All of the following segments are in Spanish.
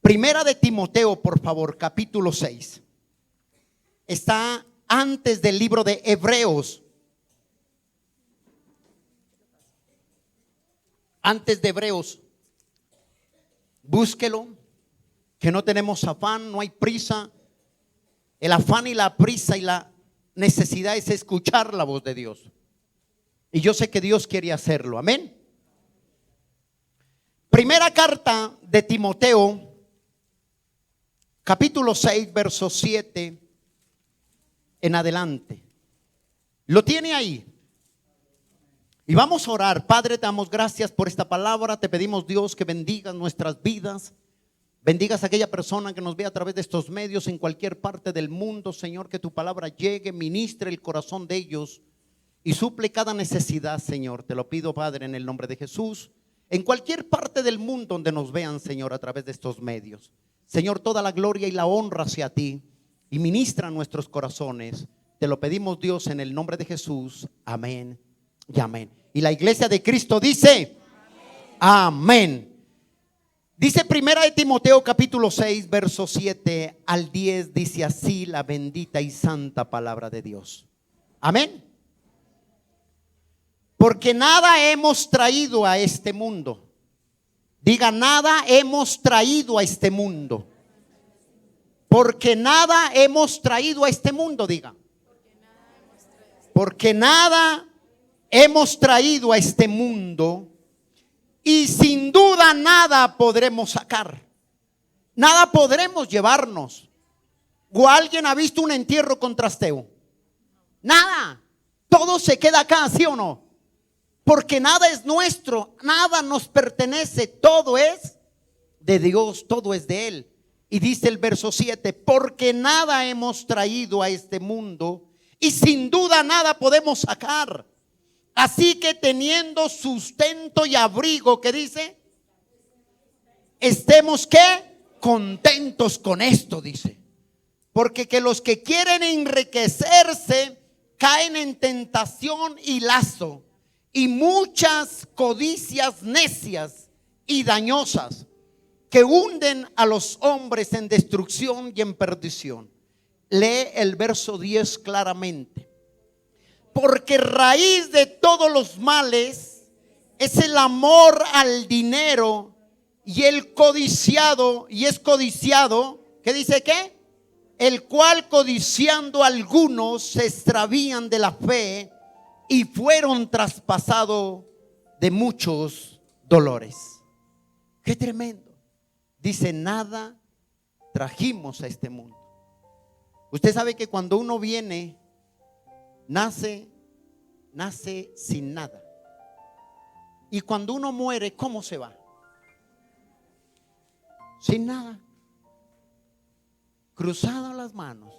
Primera de Timoteo, por favor, capítulo 6. Está antes del libro de Hebreos. Antes de Hebreos. Búsquelo, que no tenemos afán, no hay prisa. El afán y la prisa y la necesidad es escuchar la voz de Dios. Y yo sé que Dios quiere hacerlo, amén. Primera carta de Timoteo, capítulo 6, verso 7 en adelante. Lo tiene ahí. Y vamos a orar. Padre, te damos gracias por esta palabra. Te pedimos, Dios, que bendigas nuestras vidas. Bendigas a aquella persona que nos ve a través de estos medios en cualquier parte del mundo. Señor, que tu palabra llegue, ministre el corazón de ellos y suple cada necesidad, Señor. Te lo pido, Padre, en el nombre de Jesús. En cualquier parte del mundo donde nos vean, Señor, a través de estos medios. Señor, toda la gloria y la honra hacia ti. Y ministra nuestros corazones. Te lo pedimos, Dios, en el nombre de Jesús. Amén y amén. Y la iglesia de Cristo dice amén. Dice primera de Timoteo capítulo 6 verso 7 al 10. Dice así la bendita y santa palabra de Dios. Amén. Porque nada hemos traído a este mundo. Diga, nada hemos traído a este mundo. Porque nada hemos traído a este mundo. Diga, porque nada hemos traído a este mundo. Y sin duda nada podremos sacar. Nada podremos llevarnos. ¿O alguien ha visto un entierro con trasteo? Nada. Todo se queda acá, ¿sí o no? Porque nada es nuestro, nada nos pertenece, todo es de Dios, todo es de Él. Y dice el verso 7, porque nada hemos traído a este mundo y sin duda nada podemos sacar. Así que teniendo sustento y abrigo, ¿qué dice? Estemos ¿qué? Contentos con esto, dice. Porque que los que quieren enriquecerse caen en tentación y lazo y muchas codicias necias y dañosas que hunden a los hombres en destrucción y en perdición. Lee el verso 10 claramente. Porque raíz de todos los males es el amor al dinero y el codiciado, y es codiciado, ¿qué dice qué? El cual codiciando algunos se extravían de la fe y fueron traspasados de muchos dolores. Qué tremendo. Dice, nada trajimos a este mundo. Usted sabe que cuando uno viene, nace sin nada. Y cuando uno muere, ¿cómo se va? Sin nada. Cruzado las manos.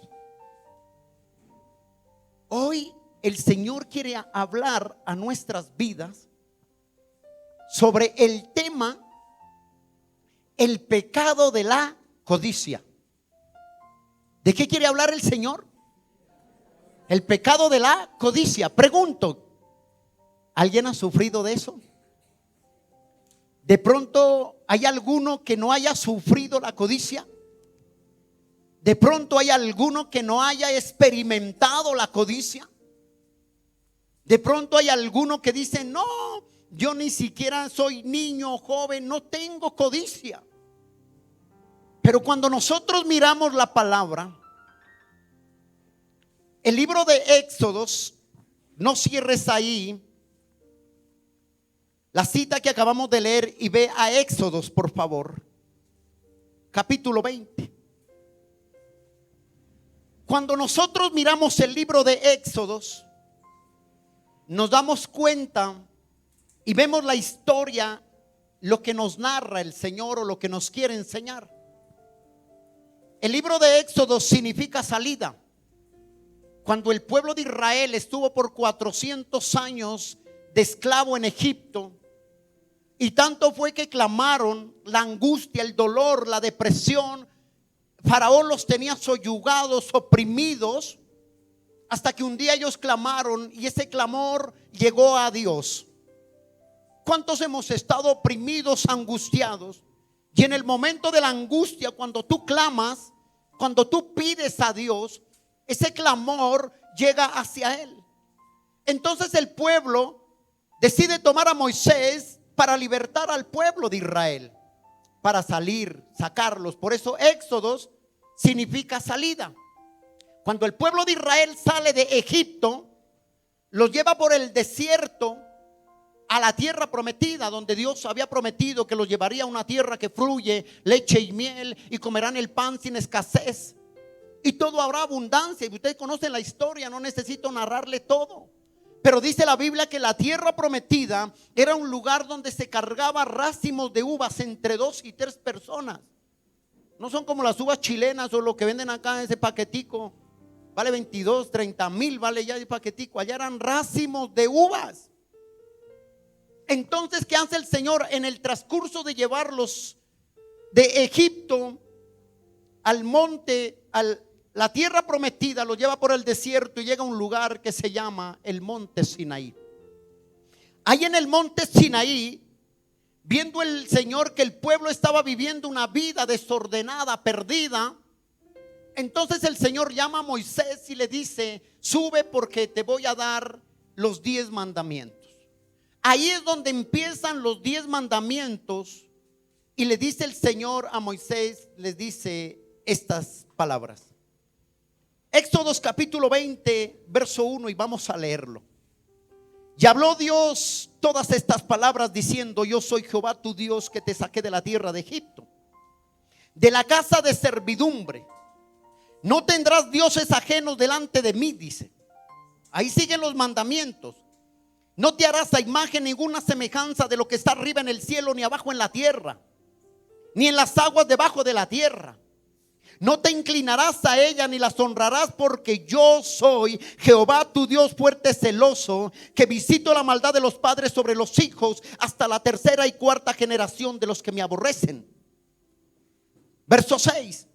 Hoy el Señor quiere hablar a nuestras vidas sobre el tema, el pecado de la codicia. ¿De qué quiere hablar el Señor? El pecado de la codicia. Pregunto, ¿alguien ha sufrido de eso? ¿De pronto hay alguno que no haya sufrido la codicia? ¿De pronto hay alguno que no haya experimentado la codicia? De pronto hay alguno que dice, no, yo ni siquiera soy niño o joven, no tengo codicia. Pero cuando nosotros miramos la palabra, el libro de Éxodos, no cierres ahí la cita que acabamos de leer y ve a Éxodos, por favor, capítulo 20. Cuando nosotros miramos el libro de Éxodos, nos damos cuenta y vemos la historia, lo que nos narra el Señor o lo que nos quiere enseñar. El libro de Éxodo significa salida. Cuando el pueblo de Israel estuvo por 400 años de esclavo en Egipto, y tanto fue que clamaron, la angustia, el dolor, la depresión, Faraón los tenía soyugados, oprimidos, hasta que un día ellos clamaron y ese clamor llegó a Dios. ¿Cuántos hemos estado oprimidos, angustiados? Y en el momento de la angustia, cuando tú clamas, cuando tú pides a Dios, ese clamor llega hacia Él. Entonces el pueblo decide tomar a Moisés para libertar al pueblo de Israel, para salir, sacarlos. Por eso Éxodos significa salida. Cuando el pueblo de Israel sale de Egipto, los lleva por el desierto a la tierra prometida, donde Dios había prometido que los llevaría a una tierra que fluye leche y miel, y comerán el pan sin escasez, y todo habrá abundancia. Y ustedes conocen la historia, no necesito narrarle todo. Pero dice la Biblia que la tierra prometida era un lugar donde se cargaba racimos de uvas entre 2 y 3 personas. No son como las uvas chilenas o lo que venden acá, ese paquetico vale 22, 30 mil, vale ya el paquetico. Allá eran racimos de uvas. Entonces, ¿qué hace el Señor en el transcurso de llevarlos de Egipto al monte, la tierra prometida? Los lleva por el desierto y llega a un lugar que se llama el monte Sinaí. Ahí en el monte Sinaí, viendo el Señor que el pueblo estaba viviendo una vida desordenada, perdida, entonces el Señor llama a Moisés y le dice: sube, porque te voy a dar los 10 mandamientos. Ahí es donde empiezan los 10 mandamientos. Y le dice el Señor a Moisés, les dice estas palabras. Éxodos capítulo 20, verso 1, y vamos a leerlo. Y habló Dios todas estas palabras diciendo: yo soy Jehová tu Dios, que te saqué de la tierra de Egipto, de la casa de servidumbre. No tendrás dioses ajenos delante de mí, dice. Ahí siguen los mandamientos. No te harás a imagen ninguna semejanza de lo que está arriba en el cielo, ni abajo en la tierra, ni en las aguas debajo de la tierra. No te inclinarás a ella ni las honrarás, porque yo soy Jehová tu Dios fuerte, celoso, que visito la maldad de los padres sobre los hijos hasta la 3ª y 4ª generación de los que me aborrecen. Verso 6.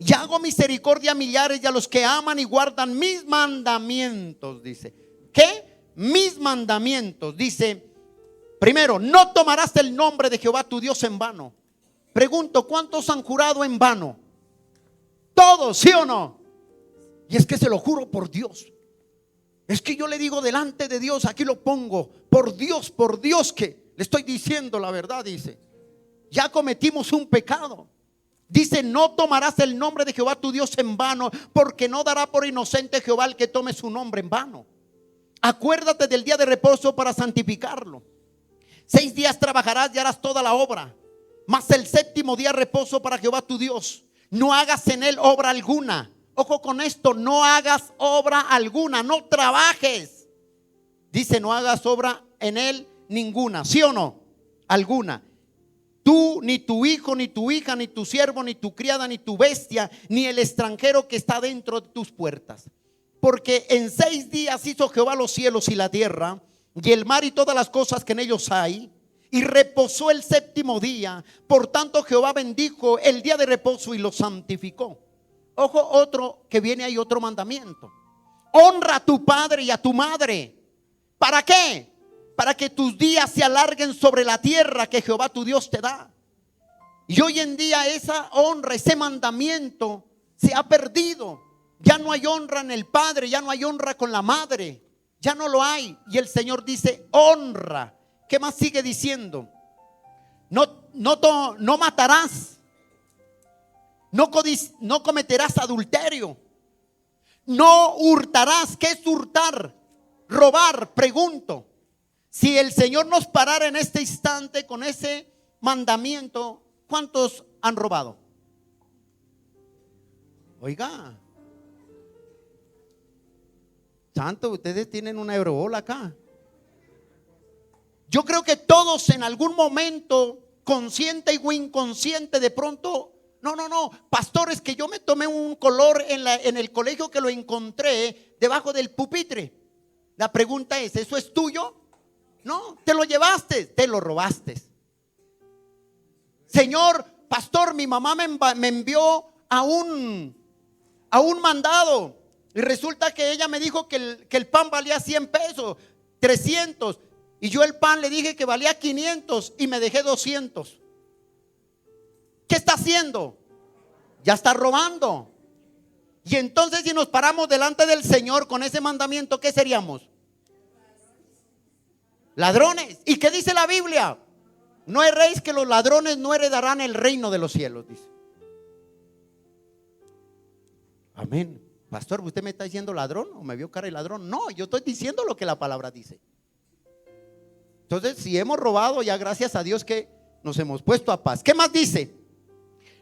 Y hago misericordia a millares y a los que aman y guardan mis mandamientos. Dice, ¿qué? Mis mandamientos. Dice, primero, no tomarás el nombre de Jehová tu Dios en vano. Pregunto, ¿cuántos han jurado en vano? Todos, ¿sí o no? Y es que se lo juro por Dios. Es que yo le digo delante de Dios, aquí lo pongo, por Dios que le estoy diciendo la verdad. Dice, ya cometimos un pecado. Dice, no tomarás el nombre de Jehová tu Dios en vano, porque no dará por inocente Jehová el que tome su nombre en vano. Acuérdate del día de reposo para santificarlo. 6 días trabajarás y harás toda la obra, mas el 7º día reposo para Jehová tu Dios. No hagas en él obra alguna. Ojo con esto, no hagas obra alguna, no trabajes. Dice, no hagas obra en él ninguna, ¿sí o no? Alguna. Tú, ni tu hijo, ni tu hija, ni tu siervo, ni tu criada, ni tu bestia, ni el extranjero que está dentro de tus puertas. Porque en 6 días hizo Jehová los cielos y la tierra, y el mar y todas las cosas que en ellos hay, y reposó el 7º día. Por tanto Jehová bendijo el día de reposo y lo santificó. Ojo, otro que viene ahí, otro mandamiento. Honra a tu padre y a tu madre. ¿Para qué? Para que tus días se alarguen sobre la tierra que Jehová tu Dios te da. Y hoy en día esa honra, ese mandamiento se ha perdido. Ya no hay honra en el padre, ya no hay honra con la madre, ya no lo hay. Y el Señor dice, honra. ¿Qué más sigue diciendo? No matarás, no cometerás adulterio, no hurtarás. ¿Qué es hurtar? Robar. Pregunto, si el Señor nos parara en este instante con ese mandamiento, ¿cuántos han robado? Oiga, santo, ustedes tienen una eurobola acá. Yo creo que todos en algún momento, consciente o inconsciente, de pronto, no, pastores, que yo me tomé un color en el colegio que lo encontré debajo del pupitre. La pregunta es, ¿eso es tuyo? No, te lo llevaste, te lo robaste. Señor pastor, mi mamá me envió a un mandado, y resulta que ella me dijo que el pan valía 100 pesos, 300, y yo el pan le dije que valía 500 y me dejé 200. está haciendo? Ya está robando. Y entonces si nos paramos delante del Señor con ese mandamiento, ¿qué seríamos? Ladrones. ¿Y qué dice la Biblia? No erréis, que los ladrones no heredarán el reino de los cielos, dice. Amén. Pastor, ¿usted me está diciendo ladrón o me vio cara de ladrón? No, yo estoy diciendo lo que la palabra dice. Entonces, si hemos robado, ya gracias a Dios que nos hemos puesto a paz. ¿Qué más dice?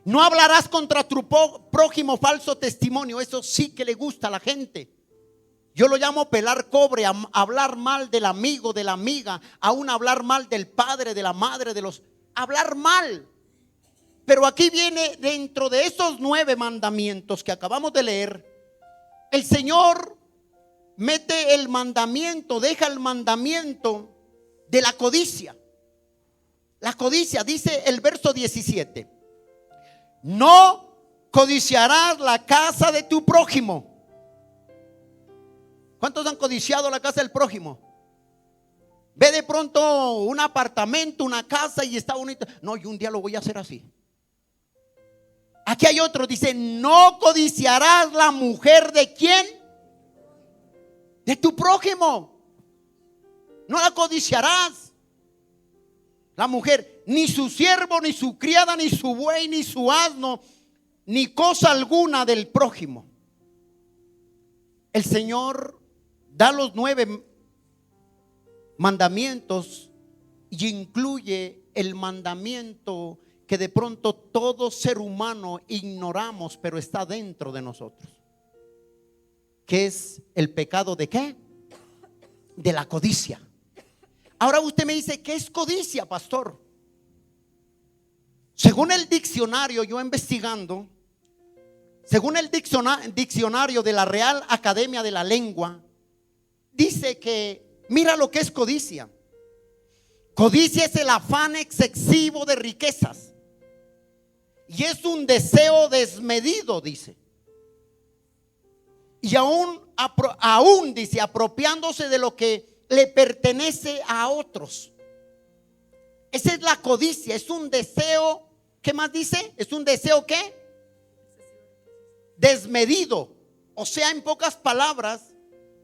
No hablarás contra tu prójimo falso testimonio. Eso sí que le gusta a la gente. Yo lo llamo pelar cobre, hablar mal del amigo, de la amiga, aún hablar mal del padre, de la madre, hablar mal. Pero aquí viene, dentro de esos 9 mandamientos que acabamos de leer, el Señor mete el mandamiento, deja el mandamiento de la codicia. La codicia, dice el verso 17: no codiciarás la casa de tu prójimo. ¿Cuántos han codiciado la casa del prójimo? Ve de pronto un apartamento, una casa y está bonito. No, yo un día lo voy a hacer así. Aquí hay otro, dice: no codiciarás la mujer de quién? De tu prójimo. No la codiciarás. La mujer, ni su siervo, ni su criada, ni su buey, ni su asno, ni cosa alguna del prójimo. El Señor da los 9 mandamientos y incluye el mandamiento que de pronto todo ser humano ignoramos, pero está dentro de nosotros, que es el pecado de ¿qué? De la codicia. Ahora usted me dice, ¿qué es codicia, pastor? Según el diccionario, yo investigando, según el diccionario de la Real Academia de la Lengua, dice que, mira lo que es codicia. Codicia es el afán excesivo de riquezas y es un deseo desmedido, dice. Y aún dice, apropiándose de lo que le pertenece a otros. Esa es la codicia, es un deseo. ¿Qué más dice? Es un deseo ¿qué? Desmedido. O sea, en pocas palabras,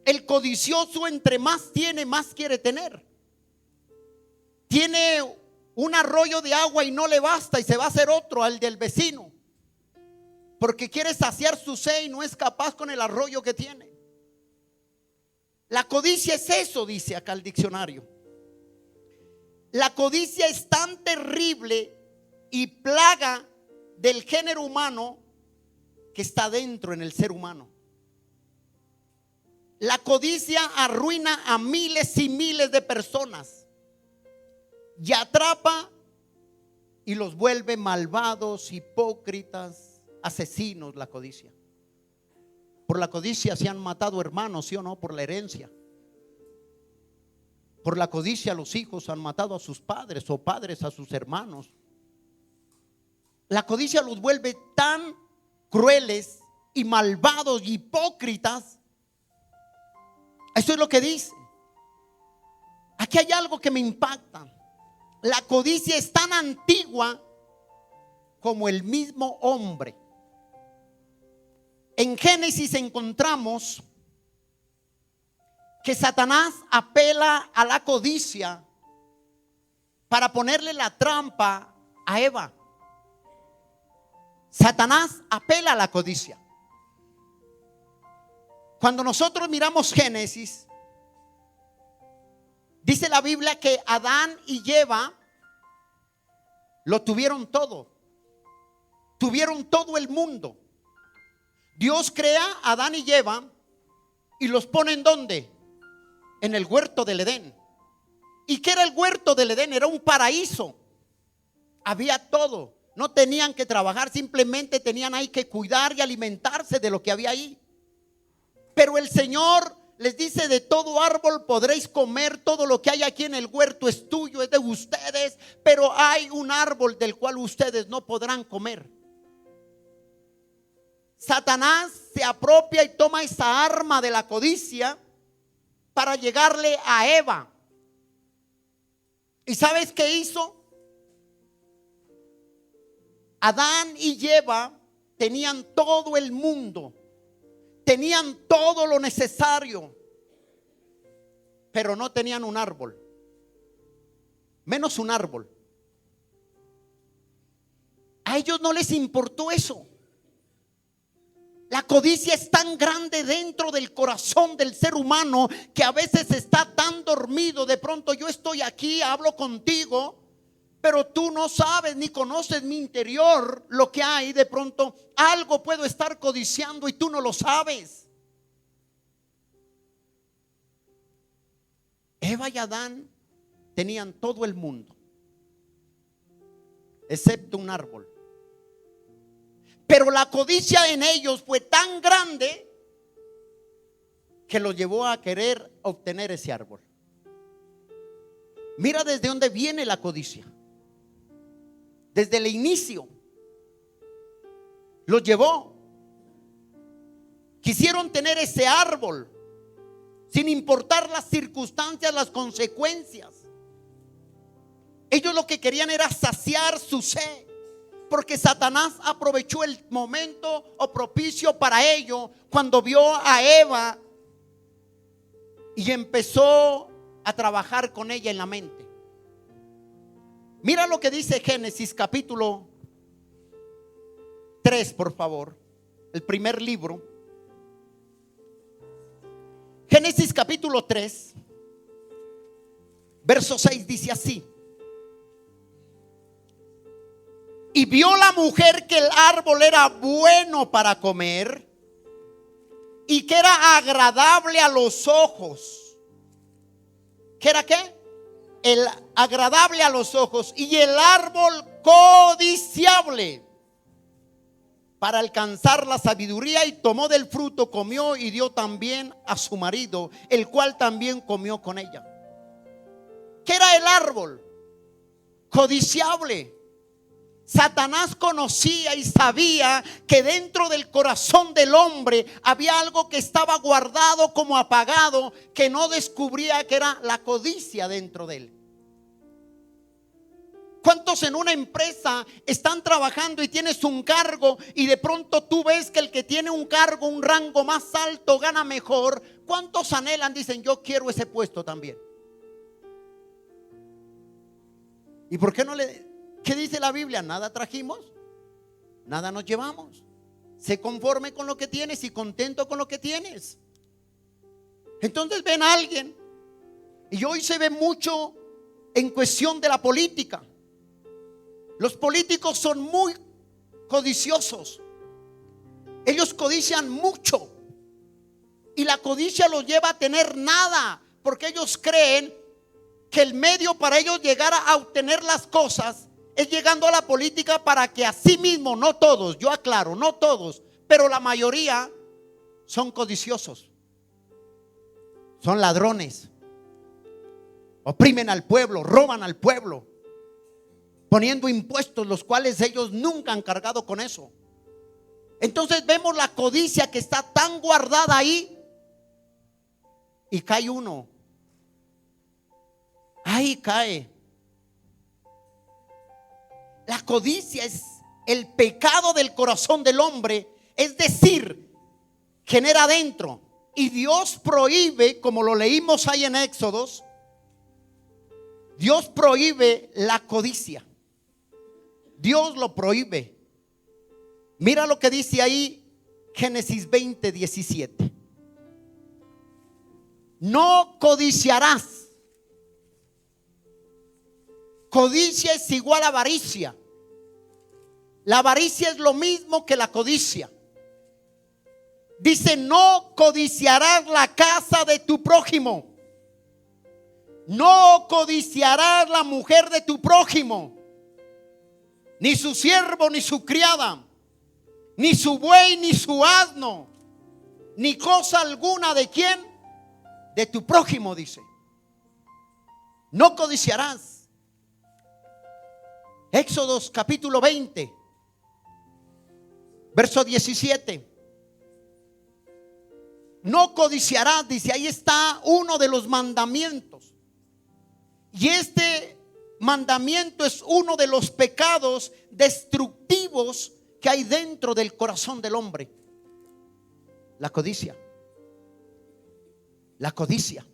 el codicioso entre más tiene, más quiere tener. Tiene un arroyo de agua y no le basta y se va a hacer otro, al del vecino, porque quiere saciar su sed y no es capaz con el arroyo que tiene. La codicia es eso, dice acá el diccionario. La codicia es tan terrible y plaga del género humano que está dentro en el ser humano. La codicia arruina a miles y miles de personas y atrapa y los vuelve malvados, hipócritas, asesinos. La codicia. Por la codicia se han matado hermanos, ¿sí o no? Por la herencia. Por la codicia los hijos han matado a sus padres o padres a sus hermanos. La codicia los vuelve tan crueles y malvados y hipócritas. Eso es lo que dice. Aquí hay algo que me impacta. La codicia es tan antigua como el mismo hombre. En Génesis encontramos que Satanás apela a la codicia para ponerle la trampa a Eva. Satanás apela a la codicia. Cuando nosotros miramos Génesis, dice la Biblia que Adán y Eva lo tuvieron todo. Tuvieron todo el mundo. Dios crea a Adán y Eva y los pone ¿en dónde? En el huerto del Edén. ¿Y qué era el huerto del Edén? Era un paraíso. Había todo. No tenían que trabajar, simplemente tenían ahí que cuidar y alimentarse de lo que había ahí. Pero el Señor les dice: de todo árbol podréis comer, todo lo que hay aquí en el huerto es tuyo, es de ustedes, pero hay un árbol del cual ustedes no podrán comer. Satanás se apropia y toma esa arma de la codicia para llegarle a Eva. ¿Y sabes qué hizo? Adán y Eva tenían todo el mundo, tenían todo lo necesario, pero no tenían un árbol, menos un árbol. A ellos no les importó eso. La codicia es tan grande dentro del corazón del ser humano que a veces está tan dormido. De pronto yo estoy aquí, hablo contigo, pero tú no sabes ni conoces mi interior, lo que hay. De pronto algo puedo estar codiciando y tú no lo sabes. Eva y Adán tenían todo el mundo, excepto un árbol. Pero la codicia en ellos fue tan grande que los llevó a querer obtener ese árbol. Mira desde dónde viene la codicia. Desde el inicio los llevó. Quisieron tener ese árbol sin importar las circunstancias, las consecuencias. Ellos lo que querían era saciar su sed, porque Satanás aprovechó el momento o propicio para ello cuando vio a Eva y empezó a trabajar con ella en la mente. Mira lo que dice Génesis capítulo 3, por favor, el primer libro. Génesis capítulo 3, verso 6 dice así: y vio la mujer que el árbol era bueno para comer y que era agradable a los ojos. ¿Qué era qué? El agradable a los ojos, y el árbol codiciable para alcanzar la sabiduría, y tomó del fruto, comió y dio también a su marido, el cual también comió con ella. ¿Qué era el árbol? Codiciable. Satanás conocía y sabía que dentro del corazón del hombre había algo que estaba guardado como apagado, que no descubría, que era la codicia dentro de él. ¿Cuántos en una empresa están trabajando y tienes un cargo y de pronto tú ves que el que tiene un cargo, un rango más alto, gana mejor? ¿Cuántos anhelan, dicen, yo quiero ese puesto también? ¿Y por qué no le... ¿Qué dice la Biblia? Nada trajimos, nada nos llevamos. Sé conforme con lo que tienes y contento con lo que tienes. Entonces ven a alguien, y hoy se ve mucho en cuestión de la política. Los políticos son muy codiciosos. Ellos codician mucho, y la codicia los lleva a tener nada, porque ellos creen que el medio para ellos llegar a obtener las cosas es llegando a la política, para que así mismo, no todos, yo aclaro, no todos, pero la mayoría son codiciosos, son ladrones, oprimen al pueblo, roban al pueblo, poniendo impuestos los cuales ellos nunca han cargado con eso. Entonces vemos la codicia que está tan guardada ahí, y cae uno, ahí cae. La codicia es el pecado del corazón del hombre, es decir, genera adentro. Y Dios prohíbe, como lo leímos ahí en Éxodos, Dios prohíbe la codicia. Dios lo prohíbe. Mira lo que dice ahí Génesis 20:17. No codiciarás. Codicia es igual a avaricia. La avaricia es lo mismo que la codicia. Dice: no codiciarás la casa de tu prójimo. No codiciarás la mujer de tu prójimo, ni su siervo, ni su criada, ni su buey, ni su asno, ni cosa alguna de quién, de tu prójimo, dice. No codiciarás. Éxodos capítulo 20, verso 17. No codiciarás, dice, ahí está uno de los mandamientos. Y este mandamiento es uno de los pecados destructivos que hay dentro del corazón del hombre. La codicia. La codicia.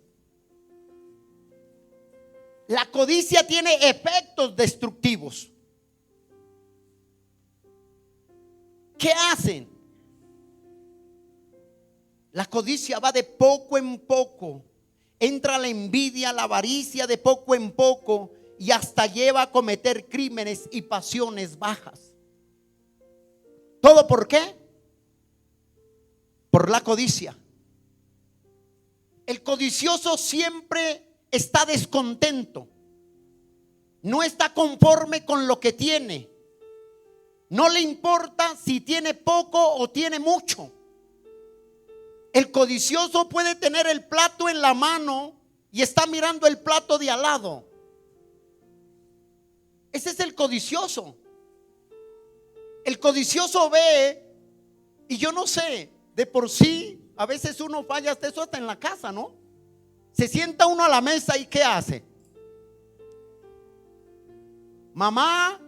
La codicia tiene efectos destructivos. ¿Qué hacen? La codicia va de poco en poco. Entra la envidia, la avaricia de poco en poco y hasta lleva a cometer crímenes y pasiones bajas. ¿Todo por qué? Por la codicia. El codicioso siempre está descontento. No está conforme con lo que tiene. No le importa si tiene poco o tiene mucho. El codicioso puede tener el plato en la mano y está mirando el plato de al lado. Ese es el codicioso. El codicioso ve, y yo no sé, de por sí, a veces uno falla hasta eso hasta en la casa, ¿no? Se sienta uno a la mesa y ¿qué hace? Mamá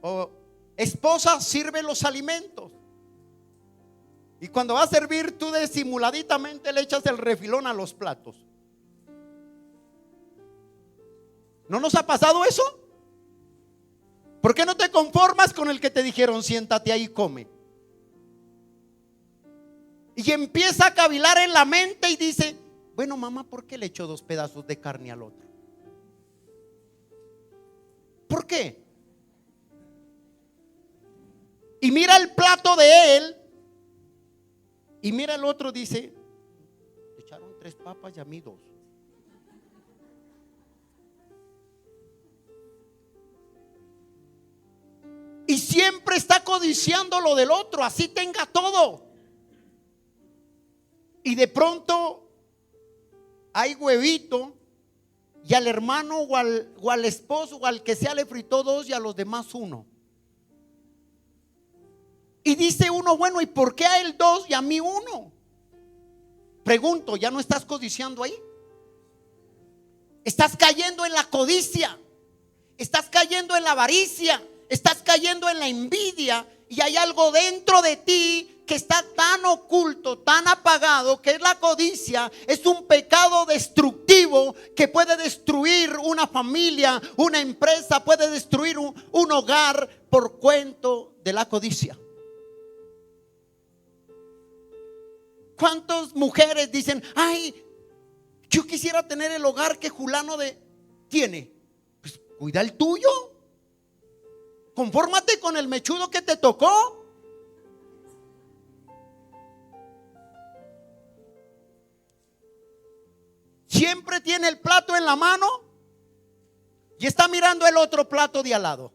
o esposa sirve los alimentos. Y cuando va a servir, tú disimuladitamente le echas el refilón a los platos. ¿No nos ha pasado eso? ¿Por qué no te conformas con el que te dijeron siéntate ahí y come? Y empieza a cavilar en la mente y dice, bueno, mamá, ¿por qué le echó 2 pedazos de carne al otro? ¿Por qué? Y mira el plato de él y mira el otro, dice, le echaron 3 papas y a mí 2. Y siempre está codiciando lo del otro, así tenga todo. Y de pronto hay huevito y al hermano o al esposo o al que sea le fritó 2 y a los demás 1. Y dice uno, bueno, ¿y por qué a él 2 y a mí 1? Pregunto, ¿ya no estás codiciando ahí? Estás cayendo en la codicia, estás cayendo en la avaricia, estás cayendo en la envidia. Y hay algo dentro de ti que está tan oculto, tan apagado, que es la codicia. Es un pecado destructivo que puede destruir una familia, una empresa, puede destruir un hogar por cuento de la codicia. ¿Cuántas mujeres dicen, ay, yo quisiera tener el hogar que fulano tiene? Pues cuida el tuyo. Confórmate con el mechudo que te tocó. Siempre tiene el plato en la mano y está mirando el otro plato de al lado.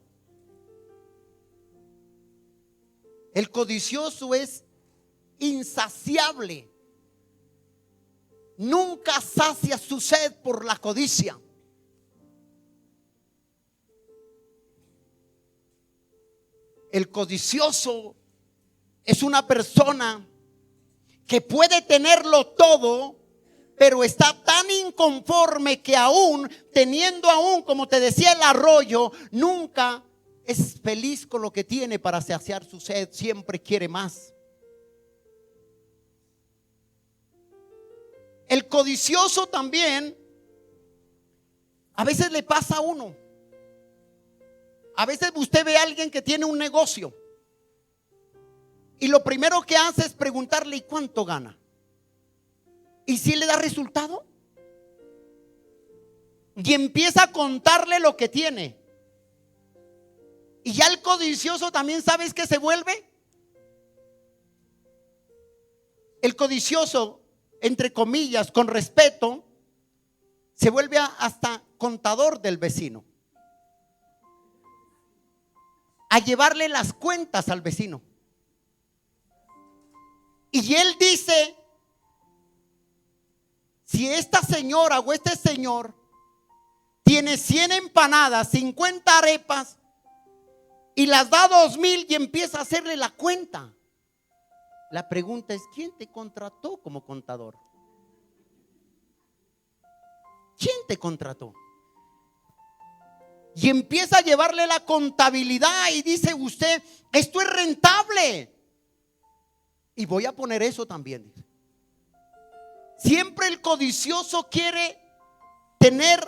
El codicioso es insaciable. Nunca sacia su sed por la codicia. El codicioso es una persona que puede tenerlo todo, pero está tan inconforme que aún teniendo como te decía, el arroyo, nunca es feliz con lo que tiene para saciar su sed. Siempre quiere más. El codicioso también a veces le pasa a uno. A veces usted ve a alguien que tiene un negocio y lo primero que hace es preguntarle, ¿y cuánto gana? ¿Y si le da resultado? Y empieza a contarle lo que tiene. Y ya el codicioso también, ¿sabes qué se vuelve? El codicioso, entre comillas, con respeto, se vuelve hasta contador del vecino. A llevarle las cuentas al vecino. Y él dice, si esta señora o este señor tiene 100 empanadas, 50 arepas y las da 2,000 y empieza a hacerle la cuenta, la pregunta es, ¿quién te contrató como contador? ¿Quién te contrató? y empieza a llevarle la contabilidad y dice usted, esto es rentable. Y voy a poner eso también. Siempre el codicioso quiere tener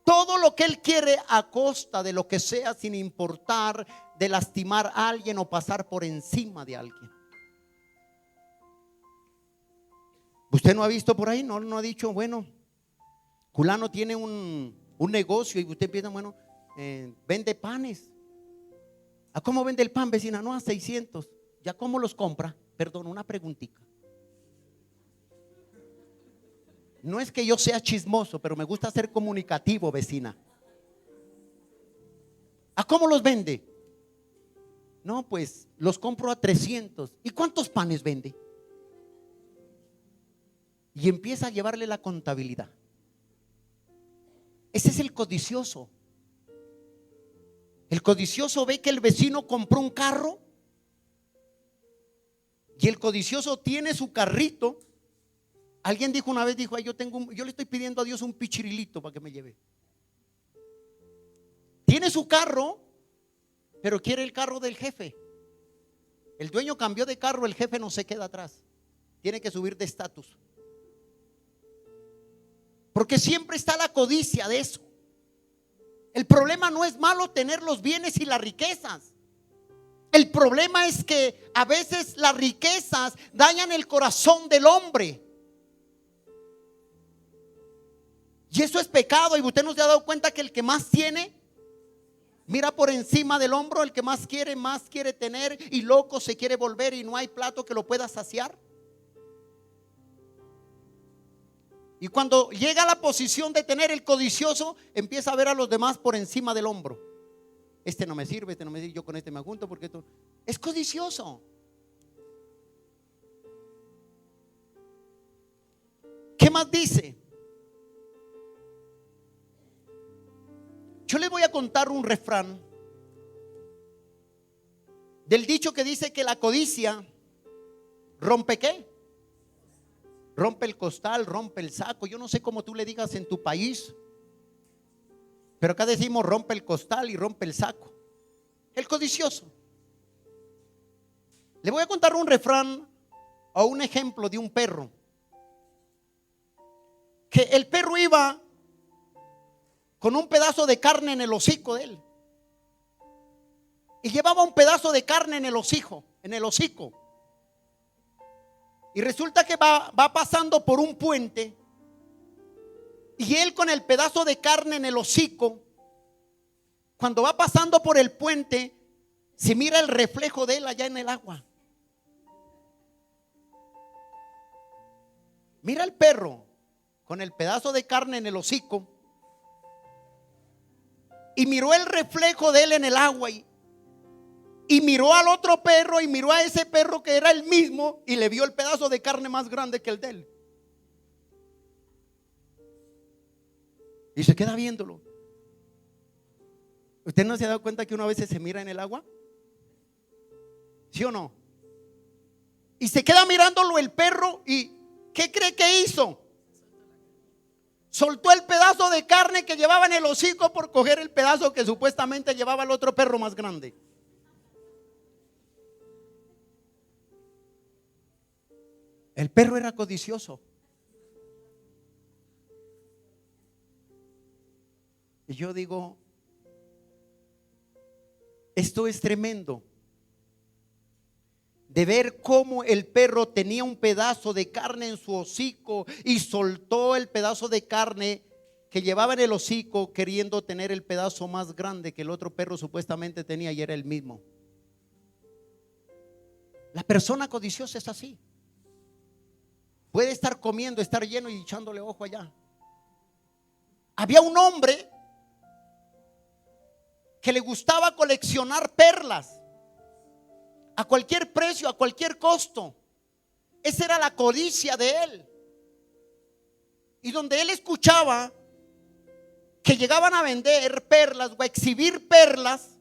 todo lo que él quiere a costa de lo que sea, sin importar de lastimar a alguien o pasar por encima de alguien. Usted no ha visto por ahí, no ha dicho, bueno, fulano tiene un negocio y usted piensa, bueno, vende panes. ¿A cómo vende el pan, vecina? No, a 600. ¿Ya cómo los compra? Perdón, una preguntita. No es que yo sea chismoso, pero me gusta ser comunicativo, vecina. ¿A cómo los vende? No, pues los compro a 300. ¿Y cuántos panes vende? Y empieza a llevarle la contabilidad. Ese es el codicioso. El codicioso ve que el vecino compró un carro y el codicioso tiene su carrito. Alguien dijo una vez, dijo, ay, yo le estoy pidiendo a Dios un pichirilito para que me lleve. Tiene su carro, pero quiere el carro del jefe. El dueño cambió de carro, el jefe no se queda atrás. Tiene que subir de estatus. Porque siempre está la codicia de eso. El problema no es malo tener los bienes y las riquezas. El problema es que a veces las riquezas dañan el corazón del hombre. Y eso es pecado. Y usted no se ha dado cuenta que el que más tiene mira por encima del hombro. El que más quiere tener, y loco se quiere volver, y no hay plato que lo pueda saciar. Y cuando llega a la posición de tener, el codicioso empieza a ver a los demás por encima del hombro. Este no me sirve, yo con este me junto porque esto es codicioso. ¿Qué más dice? Yo le voy a contar un refrán del dicho que dice que la codicia rompe ¿qué? Rompe el costal, rompe el saco. Yo no sé cómo tú le digas en tu país, pero acá decimos rompe el costal y rompe el saco. El codicioso. Le voy a contar un refrán o un ejemplo de un perro. Que el perro iba con un pedazo de carne en el hocico de él. Y llevaba un pedazo de carne en el hocico. Y resulta que va pasando por un puente. Y él con el pedazo de carne en el hocico, cuando va pasando por el puente, se mira el reflejo de él allá en el agua. Mira al perro con el pedazo de carne en el hocico y miró el reflejo de él en el agua, y miró al otro perro y miró a ese perro que era el mismo y le vio el pedazo de carne más grande que el de él. Y se queda viéndolo. ¿Usted no se ha dado cuenta que uno a veces se mira en el agua? ¿Sí o no? Y se queda mirándolo el perro, y ¿qué cree que hizo? Soltó el pedazo de carne que llevaba en el hocico por coger el pedazo que supuestamente llevaba el otro perro más grande. El perro era codicioso. Y yo digo, esto es tremendo. De ver cómo el perro tenía un pedazo de carne en su hocico y soltó el pedazo de carne que llevaba en el hocico, queriendo tener el pedazo más grande que el otro perro supuestamente tenía, y era el mismo. La persona codiciosa es así. Puede estar comiendo, estar lleno y echándole ojo allá. Había un hombre que le gustaba coleccionar perlas a cualquier precio, a cualquier costo. Esa era la codicia de él. Y donde él escuchaba que llegaban a vender perlas o a exhibir perlas,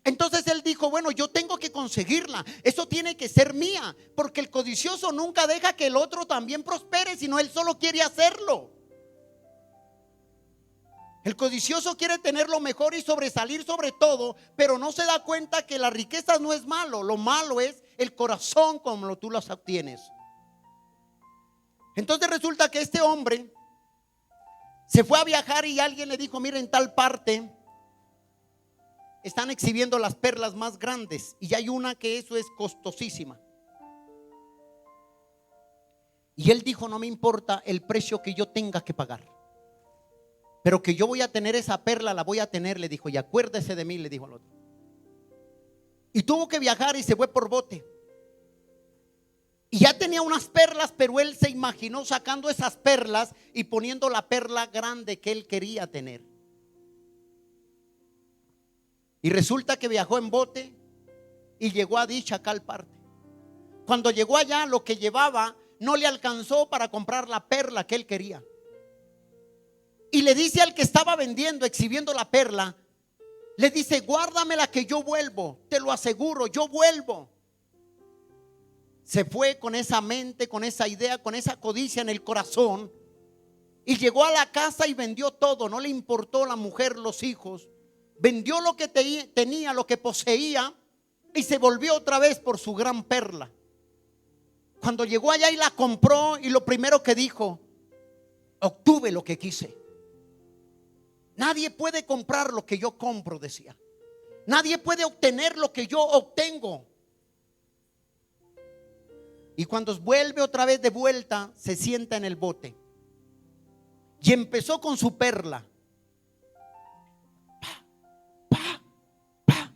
entonces él dijo, bueno, yo tengo que conseguirla, eso tiene que ser mía, porque el codicioso nunca deja que el otro también prospere, sino él solo quiere hacerlo. El codicioso quiere tener lo mejor y sobresalir sobre todo, pero no se da cuenta que las riquezas no es malo. Lo malo es el corazón como tú las obtienes. Entonces resulta que este hombre se fue a viajar y alguien le dijo: mira, en tal parte están exhibiendo las perlas más grandes y hay una que eso es costosísima. Y él dijo: no me importa el precio que yo tenga que pagar, pero que yo voy a tener esa perla, la voy a tener, le dijo, y acuérdese de mí, le dijo al otro. Y tuvo que viajar y se fue por bote. Y ya tenía unas perlas, pero él se imaginó sacando esas perlas y poniendo la perla grande que él quería tener. Y resulta que viajó en bote y llegó a dicha tal parte. Cuando llegó allá, lo que llevaba no le alcanzó para comprar la perla que él quería. Y le dice al que estaba vendiendo, exhibiendo la perla, le dice: guárdamela que yo vuelvo, te lo aseguro, yo vuelvo. Se fue con esa mente, con esa idea, con esa codicia en el corazón, y llegó a la casa y vendió todo. No le importó la mujer, los hijos. Vendió lo que tenía, lo que poseía, y se volvió otra vez por su gran perla. Cuando llegó allá y la compró, y lo primero que dijo: obtuve lo que quise. Nadie puede comprar lo que yo compro, decía. Nadie puede obtener lo que yo obtengo. Y cuando vuelve otra vez de vuelta, se sienta en el bote y empezó con su perla. Pa, pa, pa.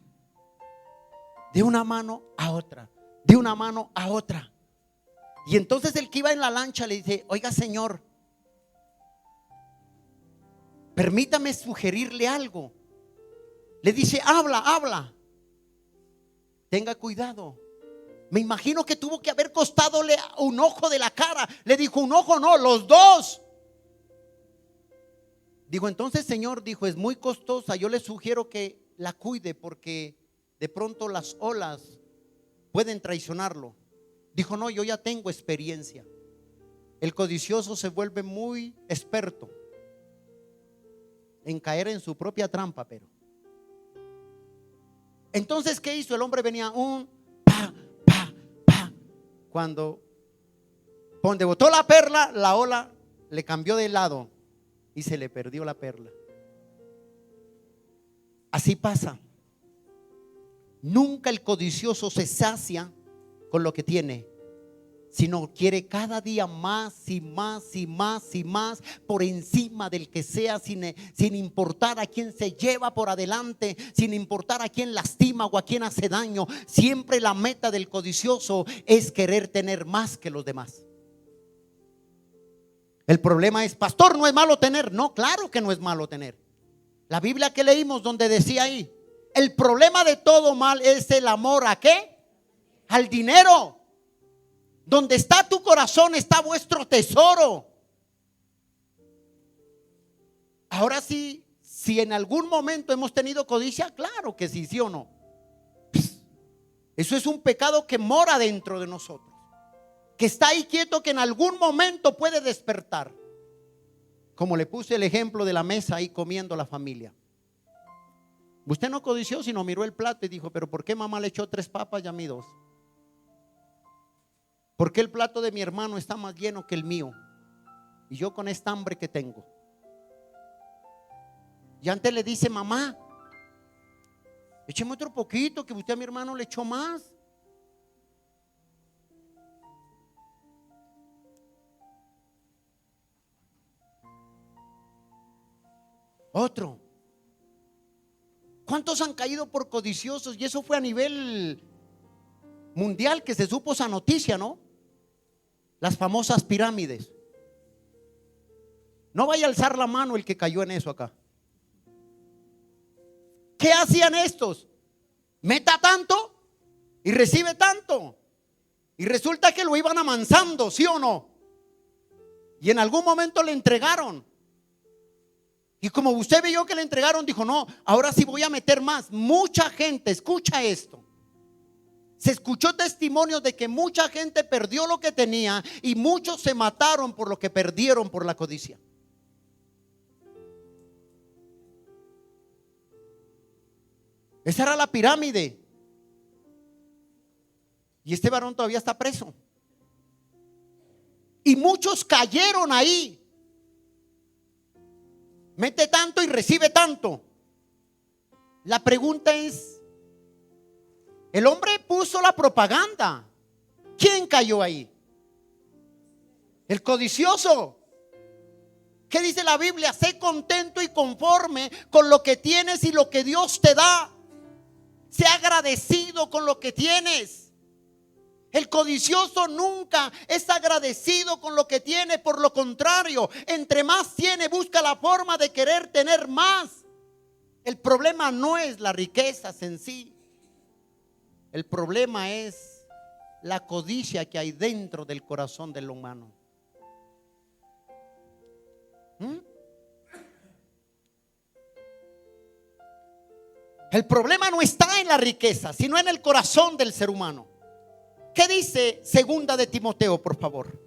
De una mano a otra, de una mano a otra. Y entonces el que iba en la lancha le dice: oiga, señor, permítame sugerirle algo. Le dice: habla. Tenga cuidado. Me imagino que tuvo que haber costadole un ojo de la cara. Le dijo: un ojo no, los dos. Digo: entonces, señor, dijo, es muy costosa. Yo le sugiero que la cuide porque de pronto las olas pueden traicionarlo. Dijo: no, yo ya tengo experiencia. El codicioso se vuelve muy experto en caer en su propia trampa, pero entonces, ¿qué hizo? El hombre venía cuando donde botó la perla, la ola le cambió de lado y se le perdió la perla. Así pasa. Nunca el codicioso se sacia con lo que tiene, sino quiere cada día más y más y más y más por encima del que sea, sin importar a quién se lleva por adelante, sin importar a quién lastima o a quién hace daño. Siempre la meta del codicioso es querer tener más que los demás. El problema es: pastor, ¿no es malo tener? No, claro que no es malo tener. La Biblia que leímos donde decía ahí: el problema de todo mal es el amor ¿a qué? Al dinero. Donde está tu corazón está vuestro tesoro. Ahora sí, si en algún momento hemos tenido codicia, claro que sí, sí o no. Eso es un pecado que mora dentro de nosotros, que está ahí quieto, que en algún momento puede despertar. Como le puse el ejemplo de la mesa ahí comiendo la familia. Usted no codició, sino miró el plato y dijo: pero ¿por qué mamá le echó 3 papas y a mí 2? ¿Por qué el plato de mi hermano está más lleno que el mío? Y yo con esta hambre que tengo. Y antes le dice: mamá, écheme otro poquito, que usted a mi hermano le echó más. Otro. ¿Cuántos han caído por codiciosos? Y eso fue a nivel mundial que se supo esa noticia, ¿no? Las famosas pirámides. No vaya a alzar la mano el que cayó en eso acá. ¿Qué hacían estos? Meta tanto y recibe tanto. Y resulta que lo iban amansando, ¿sí o no? Y en algún momento le entregaron. Y como usted vio que le entregaron, dijo: no, ahora sí voy a meter más. Mucha gente, escucha esto. Se escuchó testimonios de que mucha gente perdió lo que tenía y muchos se mataron por lo que perdieron por la codicia. Esa era la pirámide. Y este varón todavía está preso. Y muchos cayeron ahí. Mete tanto y recibe tanto. La pregunta es, el hombre puso la propaganda. ¿Quién cayó ahí? El codicioso. ¿Qué dice la Biblia? Sé contento y conforme con lo que tienes y lo que Dios te da. Sé agradecido con lo que tienes. El codicioso nunca es agradecido con lo que tiene. Por lo contrario, entre más tiene, busca la forma de querer tener más. El problema no es la riqueza en sí. El problema es la codicia que hay dentro del corazón del humano. El problema no está en la riqueza, sino en el corazón del ser humano. ¿Qué dice segunda de Timoteo, por favor?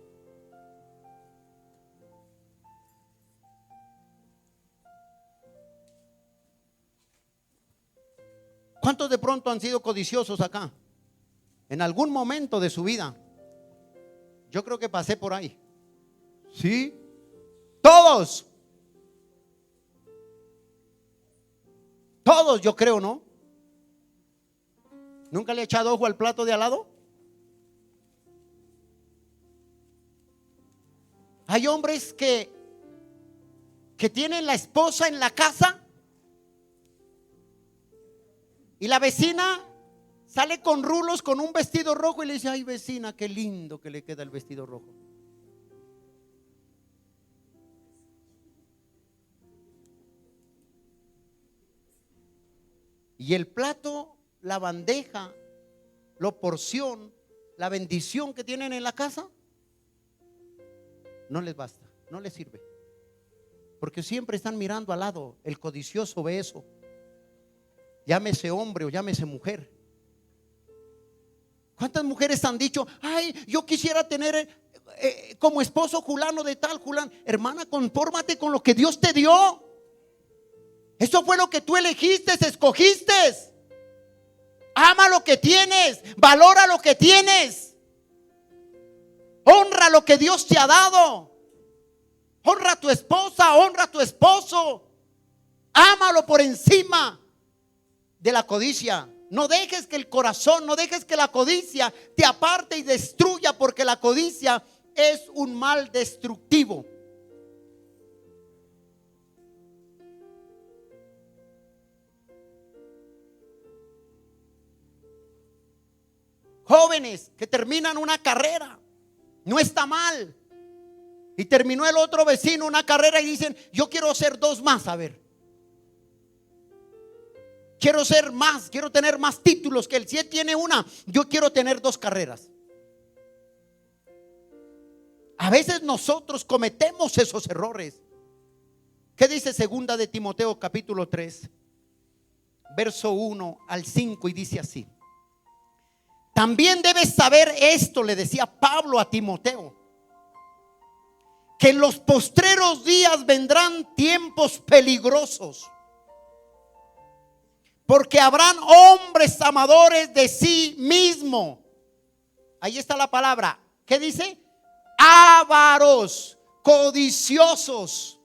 ¿Cuántos de pronto han sido codiciosos acá? En algún momento de su vida. Yo creo que pasé por ahí. ¿Sí? Todos. Todos, yo creo, ¿no? ¿Nunca le he echado ojo al plato de al lado? Hay hombres que tienen la esposa en la casa y la vecina sale con rulos con un vestido rojo y le dice: ay, vecina, qué lindo que le queda el vestido rojo. Y el plato, la bandeja, la porción, la bendición que tienen en la casa, no les basta, no les sirve. Porque siempre están mirando al lado. El codicioso ve eso. Llámese hombre o llámese mujer. ¿Cuántas mujeres han dicho: ay, yo quisiera tener como esposo fulano de tal, fulano? Hermana, confórmate con lo que Dios te dio. Eso fue lo que tú elegiste, escogiste. Ama lo que tienes, valora lo que tienes, honra lo que Dios te ha dado. Honra a tu esposa, honra a tu esposo. Ámalo por encima de la codicia. No dejes que el corazón, no dejes que la codicia te aparte y destruya, porque la codicia es un mal destructivo. Jóvenes que terminan una carrera, no está mal. Y terminó el otro vecino una carrera y dicen: yo quiero hacer dos más, a ver. Quiero ser más, quiero tener más títulos que él. Si él tiene una, yo quiero tener dos carreras. A veces nosotros cometemos esos errores. ¿Qué dice segunda de Timoteo capítulo 3, verso 1 al 5? Y dice así: también debes saber esto, le decía Pablo a Timoteo, que en los postreros días vendrán tiempos peligrosos, porque habrán hombres amadores de sí mismo. Ahí está la palabra. ¿Qué dice? Ávaros, codiciosos,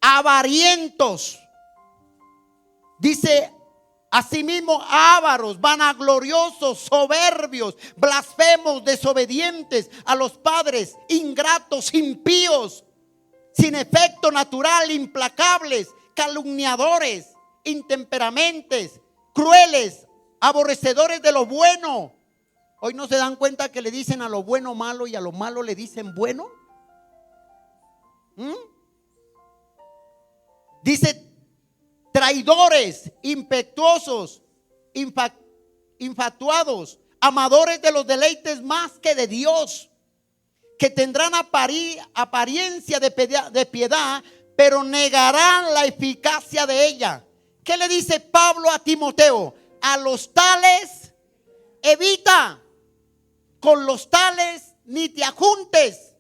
avarientos. Dice asimismo ávaros, vanagloriosos, soberbios, blasfemos, desobedientes a los padres, ingratos, impíos, sin efecto natural, implacables, calumniadores, intemperantes, crueles, aborrecedores de lo bueno. Hoy no se dan cuenta que le dicen a lo bueno malo y a lo malo le dicen bueno. Dice traidores, impetuosos, infatuados, amadores de los deleites más que de Dios, que tendrán apariencia de piedad, pero negarán la eficacia de ella. ¿Qué le dice Pablo a Timoteo? A los tales evita, con los tales ni te ajuntes.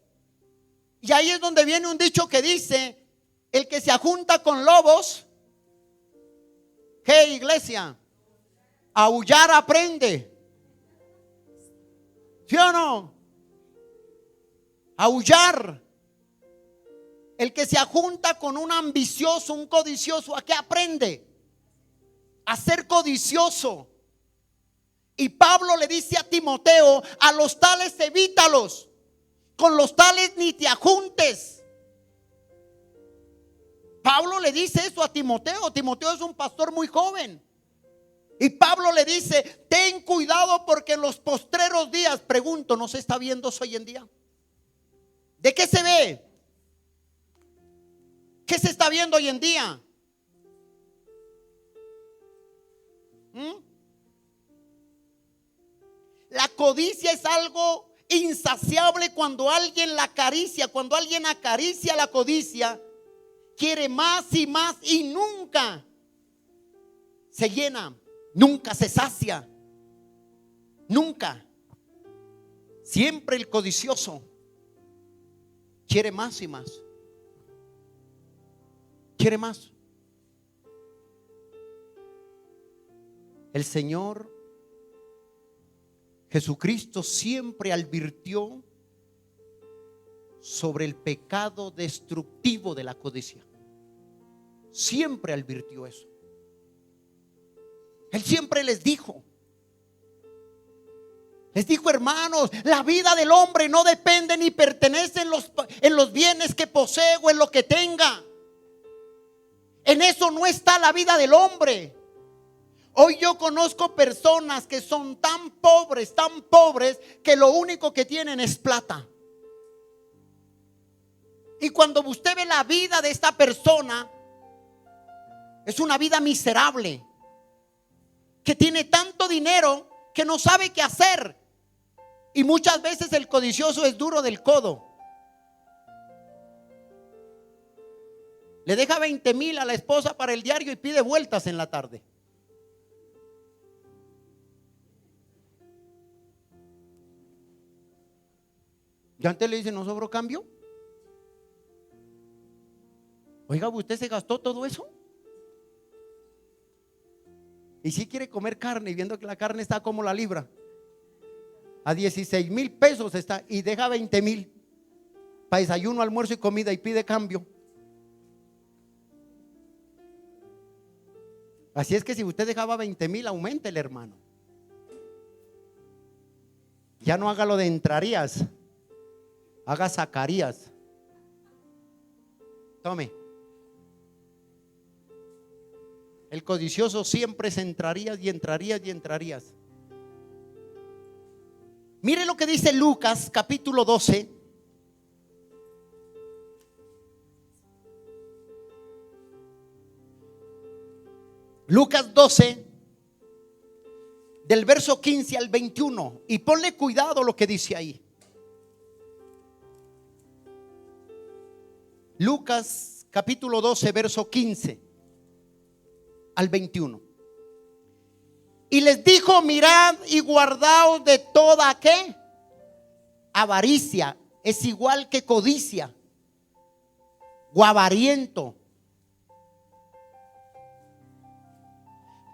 Y ahí es donde viene un dicho que dice: el que se ajunta con lobos, ¿qué, iglesia? aullar aprende. ¿Sí o no? Aullar. El que se ajunta con un ambicioso, un codicioso, ¿a qué aprende? A ser codicioso. Y Pablo le dice a Timoteo: a los tales evítalos, con los tales ni te ajuntes. Pablo le dice eso a Timoteo. Timoteo es un pastor muy joven. Y Pablo le dice: ten cuidado porque en los postreros días, pregunto, ¿no se está viendo eso hoy en día? ¿De qué se ve? ¿Qué se está viendo hoy en día? La codicia es algo insaciable. Cuando alguien la acaricia, cuando alguien acaricia la codicia, quiere más y más y nunca se llena, nunca se sacia, nunca. Siempre el codicioso quiere más y más. Quiere más. El Señor Jesucristo siempre advirtió sobre el pecado destructivo de la codicia. Siempre advirtió eso. Él siempre les dijo, hermanos, la vida del hombre no depende ni pertenece en los bienes que posee o en lo que tenga. En eso no está la vida del hombre. Hoy yo conozco personas que son tan pobres, que lo único que tienen es plata. Y cuando usted ve la vida de esta persona, es una vida miserable, que tiene tanto dinero que no sabe qué hacer. Y muchas veces el codicioso es duro del codo. Le deja 20,000 a la esposa para el diario y pide vueltas en la tarde. Y antes le dice: ¿no sobró cambio? Oiga, ¿usted se gastó todo eso? Y si quiere comer carne, y viendo que la carne está como la libra, a 16,000 pesos está, y deja 20,000 para desayuno, almuerzo y comida, y pide cambio. Así es que si usted dejaba 20,000, auméntele, hermano. Ya no haga lo de entrarías, haga sacarías. Tome. El codicioso siempre se entrarías y entrarías y entrarías. Mire lo que dice Lucas capítulo 12. Lucas 12, del verso 15 al 21. Y ponle cuidado lo que dice ahí. Lucas capítulo 12, verso 15 al 21. Y les dijo: mirad y guardaos de toda ¿qué? Avaricia. Es igual que codicia o avariento.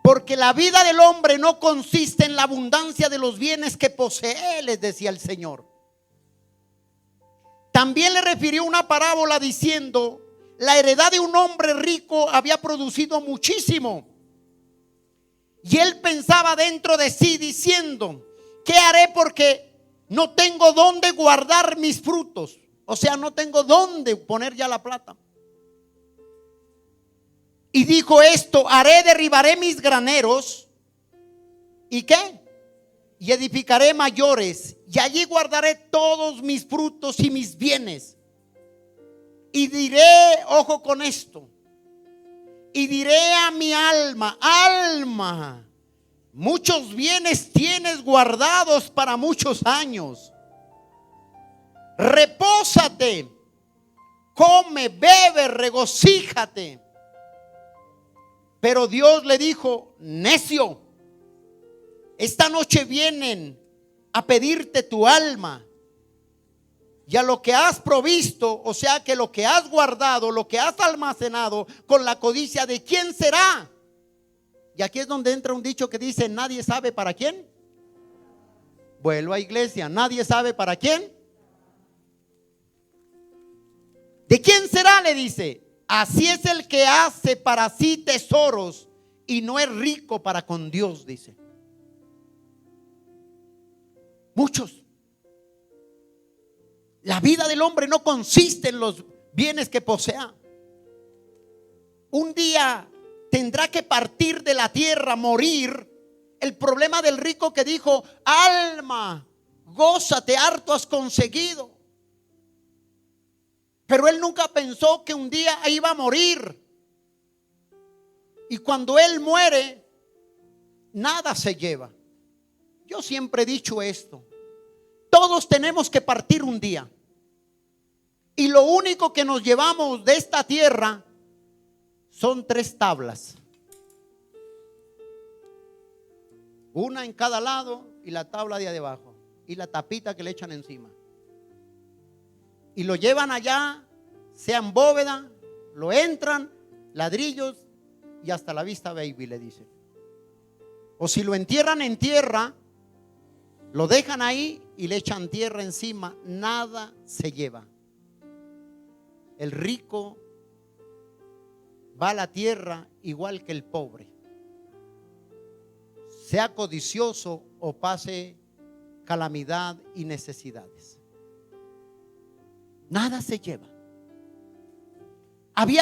Porque la vida del hombre no consiste en la abundancia de los bienes que posee, les decía el Señor. También le refirió una parábola diciendo: la heredad de un hombre rico había producido muchísimo. Y él pensaba dentro de sí diciendo: ¿qué haré? Porque no tengo dónde guardar mis frutos. O sea, no tengo dónde poner ya la plata. Y dijo esto: derribaré mis graneros. ¿Y qué? Y edificaré mayores. Y allí guardaré todos mis frutos y mis bienes. Y diré, ojo con esto, y diré a mi alma: alma, muchos bienes tienes guardados para muchos años. Repósate, come, bebe, regocíjate. Pero Dios le dijo: necio, esta noche vienen a pedirte tu alma, y a lo que has provisto, o sea que lo que has guardado, lo que has almacenado con la codicia, ¿de quién será? Y aquí es donde entra un dicho que dice: nadie sabe para quién. Vuelvo a iglesia, nadie sabe para quién. ¿De quién será? Le dice. Así es el que hace para sí tesoros y no es rico para con Dios, dice. Muchos. La vida del hombre no consiste en los bienes que posea. Un día tendrá que partir de la tierra, morir. El problema del rico que dijo: alma, gózate, harto has conseguido. Pero él nunca pensó que un día iba a morir. Y cuando él muere, nada se lleva. Yo siempre he dicho esto: todos tenemos que partir un día. Y lo único que nos llevamos de esta tierra son 3 tablas. Una en cada lado y la tabla de abajo. Y la tapita que le echan encima. Y lo llevan allá, sean bóveda, lo entran, ladrillos y hasta la vista baby, le dicen. O si lo entierran en tierra, lo dejan ahí y le echan tierra encima, nada se lleva. El rico va a la tierra igual que el pobre, sea codicioso o pase calamidad y necesidades. Nada se lleva.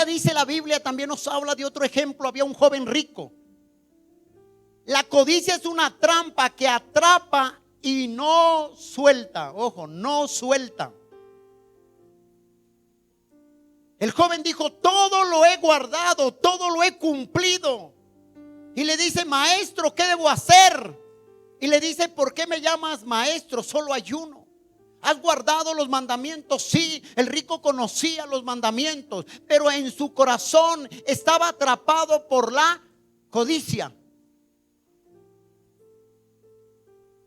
Dice la Biblia, también nos habla de otro ejemplo. Había un joven rico. La codicia es una trampa que atrapa y no suelta. Ojo, no suelta. El joven dijo: todo lo he guardado, todo lo he cumplido. Y le dice: maestro, ¿qué debo hacer? Y le dice: ¿por qué me llamas maestro? Solo hay uno. ¿Has guardado los mandamientos? Sí, el rico conocía los mandamientos, pero en su corazón estaba atrapado por la codicia.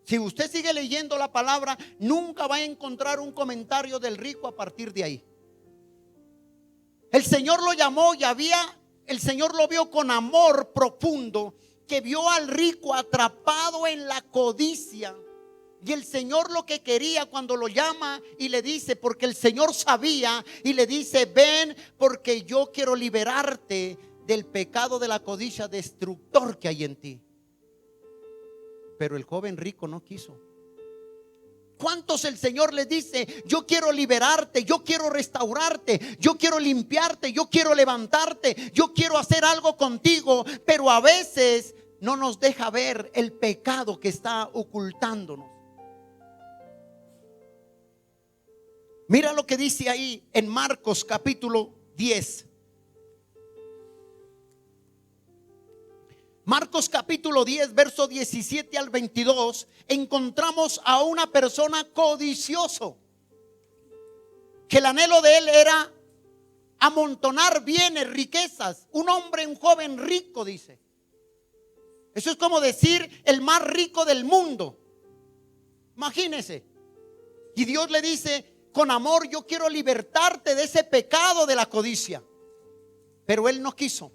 Si usted sigue leyendo la palabra, nunca va a encontrar un comentario del rico a partir de ahí. El Señor lo llamó y el Señor lo vio con amor profundo, que vio al rico atrapado en la codicia. Y el Señor lo que quería cuando lo llama y le dice, porque el Señor sabía, y le dice: ven, porque yo quiero liberarte del pecado de la codicia destructor que hay en ti. Pero el joven rico no quiso. ¿Cuántos el Señor les dice: yo quiero liberarte, yo quiero restaurarte, yo quiero limpiarte, yo quiero levantarte, yo quiero hacer algo contigo? Pero a veces no nos deja ver el pecado que está ocultándonos. Mira lo que dice ahí en Marcos capítulo 10. Marcos capítulo 10, verso 17 al 22. Encontramos a una persona codicioso, que el anhelo de él era amontonar bienes, riquezas. Un hombre, un joven rico, dice. Eso es como decir el más rico del mundo. Imagínese. Y Dios le dice: con amor yo quiero libertarte de ese pecado de la codicia. Pero él no quiso.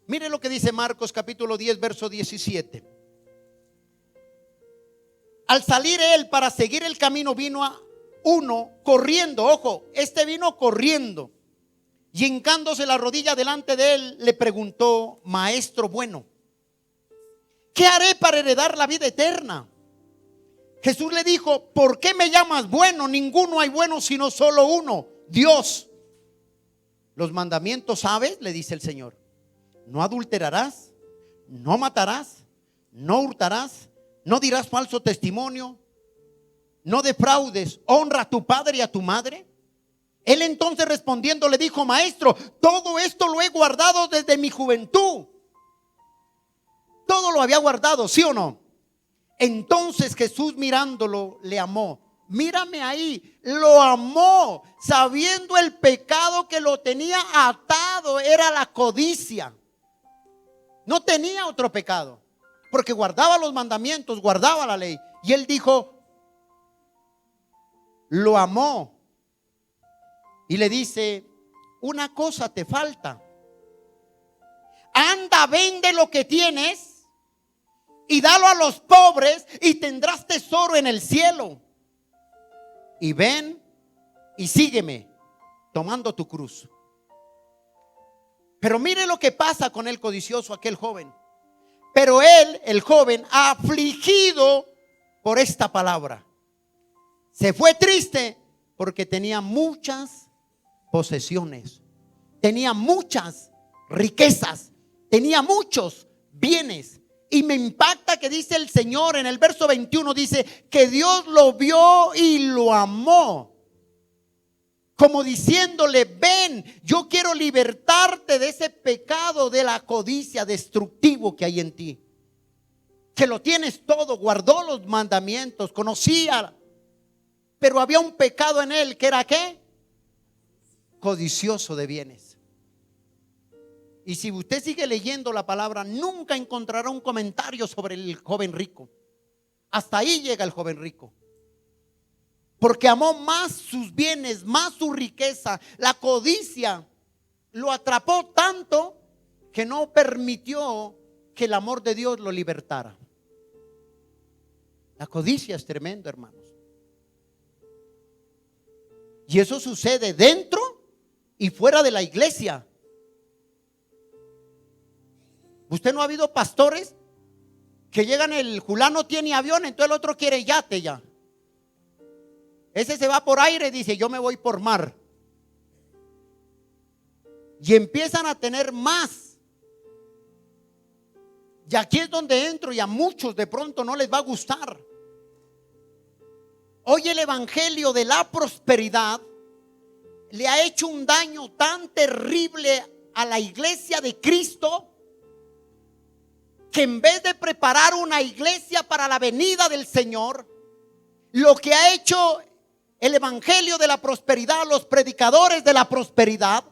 Mire lo que dice Marcos capítulo 10, verso 17. Al salir él para seguir el camino, vino a uno corriendo. Ojo, este vino corriendo, y hincándose la rodilla delante de él, le preguntó: maestro bueno, ¿qué haré para heredar la vida eterna? Jesús le dijo: ¿por qué me llamas bueno? Ninguno hay bueno sino solo uno, Dios. Los mandamientos, ¿sabes? Le dice el Señor: no adulterarás, no matarás, no hurtarás, no dirás falso testimonio, no defraudes, honra a tu padre y a tu madre. Él entonces respondiendo le dijo: maestro, todo esto lo he guardado desde mi juventud. Todo lo había guardado, ¿sí o no? Entonces Jesús, mirándolo, le amó. Mírame ahí, lo amó, sabiendo el pecado que lo tenía atado, era la codicia. No tenía otro pecado, porque guardaba los mandamientos, guardaba la ley. Y él dijo, lo amó. Y le dice: una cosa te falta. Anda anda, vende lo que tienes y dalo a los pobres y tendrás tesoro en el cielo. Y ven y sígueme tomando tu cruz. Pero mire lo que pasa con el codicioso, aquel joven. Pero él, el joven, afligido por esta palabra, se fue triste porque tenía muchas posesiones, tenía muchas riquezas, tenía muchos bienes. Y me impacta que dice el Señor en el verso 21, dice que Dios lo vio y lo amó, como diciéndole: ven, yo quiero libertarte de ese pecado de la codicia destructivo que hay en ti, que lo tienes todo, guardó los mandamientos, conocía, pero había un pecado en él que era ¿qué? Codicioso de bienes. Y si usted sigue leyendo la palabra, nunca encontrará un comentario sobre el joven rico. Hasta ahí llega el joven rico, porque amó más sus bienes, más su riqueza. La codicia lo atrapó tanto que no permitió que el amor de Dios lo libertara. La codicia es tremendo, hermanos. Y eso sucede dentro y fuera de la iglesia. ¿Usted no ha habido pastores que llegan, el fulano tiene avión, entonces el otro quiere yate ya? Ese se va por aire y dice: yo me voy por mar. Y empiezan a tener más. Y aquí es donde entro, y a muchos de pronto no les va a gustar. Hoy el evangelio de la prosperidad le ha hecho un daño tan terrible a la iglesia de Cristo, que en vez de preparar una iglesia para la venida del Señor, lo que ha hecho el evangelio de la prosperidad, los predicadores de la prosperidad,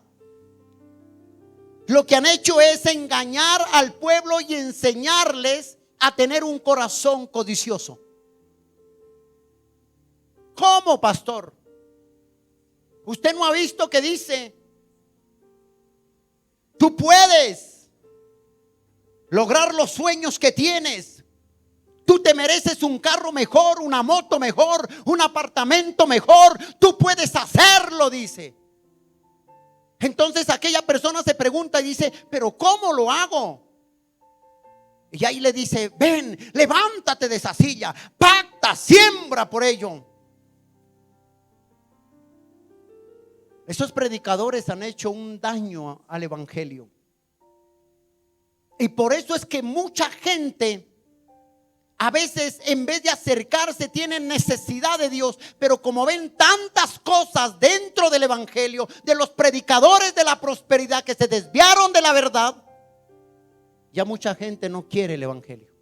lo que han hecho es engañar al pueblo y enseñarles a tener un corazón codicioso. ¿Cómo, pastor? ¿Usted no ha visto que dice: tú puedes lograr los sueños que tienes? Tú te mereces un carro mejor, una moto mejor, un apartamento mejor. Tú puedes hacerlo, dice. Entonces aquella persona se pregunta y dice: pero ¿cómo lo hago? Y ahí le dice: ven, levántate de esa silla, pacta, siembra por ello. Esos predicadores han hecho un daño al evangelio. Y por eso es que mucha gente a veces, en vez de acercarse, tienen necesidad de Dios, pero como ven tantas cosas dentro del evangelio, de los predicadores de la prosperidad que se desviaron de la verdad, ya mucha gente no quiere el evangelio.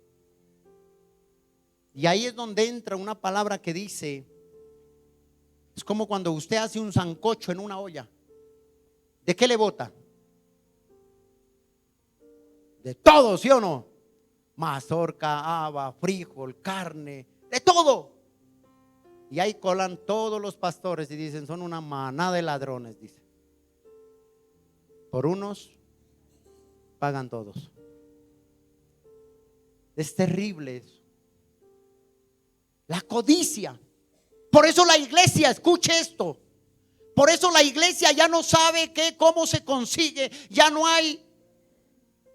Y ahí es donde entra una palabra que dice: es como cuando usted hace un sancocho en una olla. ¿De qué le bota? De todo, ¿sí o no? Mazorca, haba, frijol, carne, de todo. Y ahí colan todos los pastores y dicen: son una manada de ladrones, dice. Por unos pagan todos. Es terrible eso. La codicia. Por eso la iglesia, escuche esto, por eso la iglesia ya no sabe cómo se consigue. Ya no hay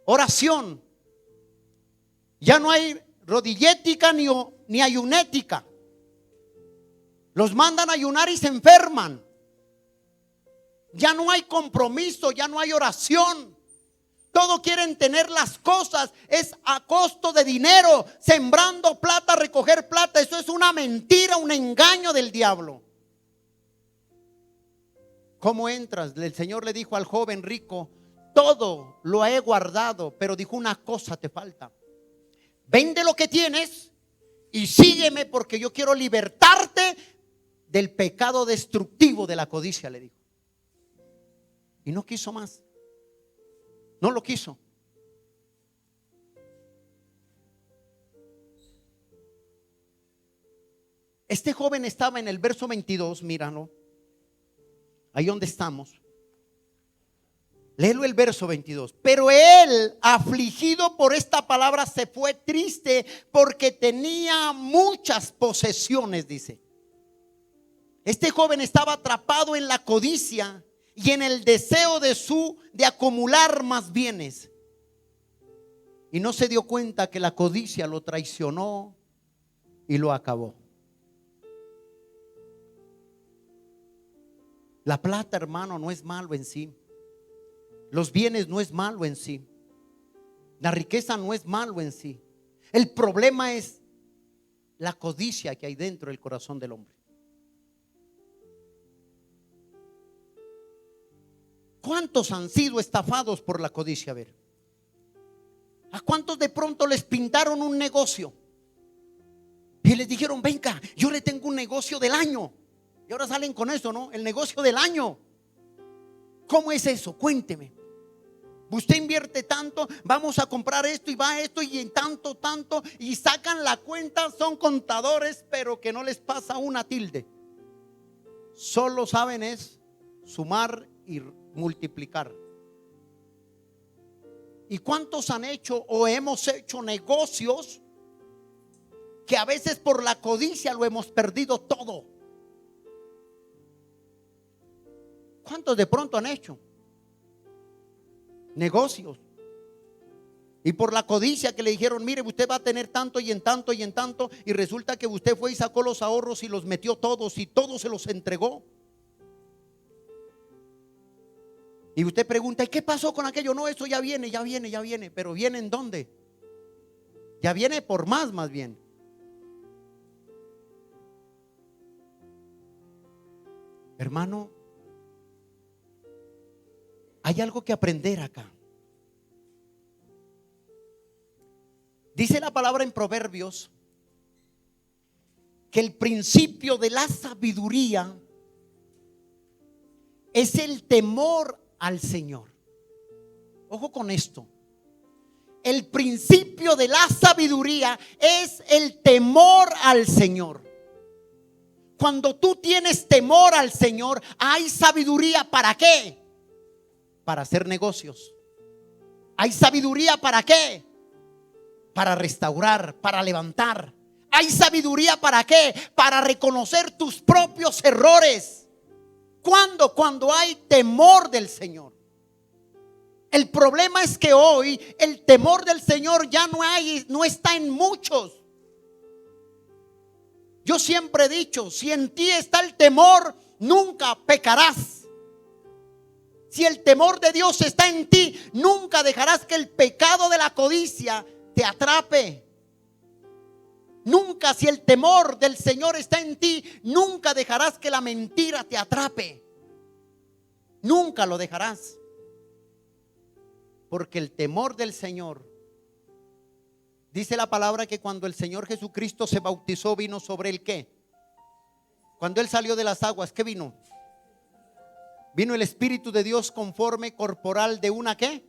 oración, ya no hay rodillética ni ayunética. Los mandan a ayunar y se enferman. Ya no hay compromiso, ya no hay oración. Todo quieren tener las cosas, es a costo de dinero, sembrando plata, recoger plata. Eso es una mentira, un engaño del diablo. ¿Cómo entras? El Señor le dijo al joven rico: todo lo he guardado, pero dijo: una cosa te falta. Vende lo que tienes y sígueme, porque yo quiero libertarte del pecado destructivo de la codicia, le dijo. Y no quiso más. No lo quiso. Este joven estaba en el verso 22, míralo, ahí donde estamos. Léelo el verso 22. Pero él, afligido por esta palabra, se fue triste porque tenía muchas posesiones, dice. Este joven estaba atrapado en la codicia y en el deseo de acumular más bienes. Y no se dio cuenta que la codicia lo traicionó y lo acabó. La plata, hermano, no es malo en sí. Los bienes no es malo en sí. La riqueza no es malo en sí. El problema es la codicia que hay dentro del corazón del hombre. ¿Cuántos han sido estafados por la codicia? A ver, ¿a cuántos de pronto les pintaron un negocio y les dijeron: venga, yo le tengo un negocio del año? Y ahora salen con eso, ¿no? El negocio del año. ¿Cómo es eso? Cuénteme. Usted invierte tanto, vamos a comprar esto y va esto y en tanto, y sacan la cuenta. Son contadores, pero que no les pasa una tilde. Solo saben es sumar y multiplicar. ¿Y cuántos han hecho o hemos hecho negocios que a veces por la codicia lo hemos perdido todo? ¿Cuántos de pronto han hecho negocios y por la codicia que le dijeron: mire, usted va a tener tanto y en tanto y en tanto, y resulta que usted fue y sacó los ahorros y los metió todos y todos se los entregó? Y usted pregunta: ¿y qué pasó con aquello? No, eso ya viene. Pero ¿viene en dónde? Ya viene por más bien. Hermano, hay algo que aprender acá. Dice la palabra en Proverbios que el principio de la sabiduría es el temor al Señor. Ojo con esto. El principio de la sabiduría es el temor al Señor. Cuando tú tienes temor al Señor, hay sabiduría. ¿Para qué? Para hacer negocios. Hay sabiduría. ¿Para qué? Para restaurar, para levantar. Hay sabiduría. ¿Para qué? Para reconocer tus propios errores. ¿Cuándo? Cuando hay temor del Señor. El problema es que hoy el temor del Señor ya no está en muchos. Yo siempre he dicho: si en ti está el temor, nunca pecarás. Si el temor de Dios está en ti, nunca dejarás que el pecado de la codicia te atrape. Nunca, si el temor del Señor está en ti, nunca dejarás que la mentira te atrape. Nunca lo dejarás. Porque el temor del Señor, dice la palabra que cuando el Señor Jesucristo se bautizó, vino sobre él ¿qué? Cuando él salió de las aguas, ¿qué vino? Vino el Espíritu de Dios con forma corporal de una ¿qué?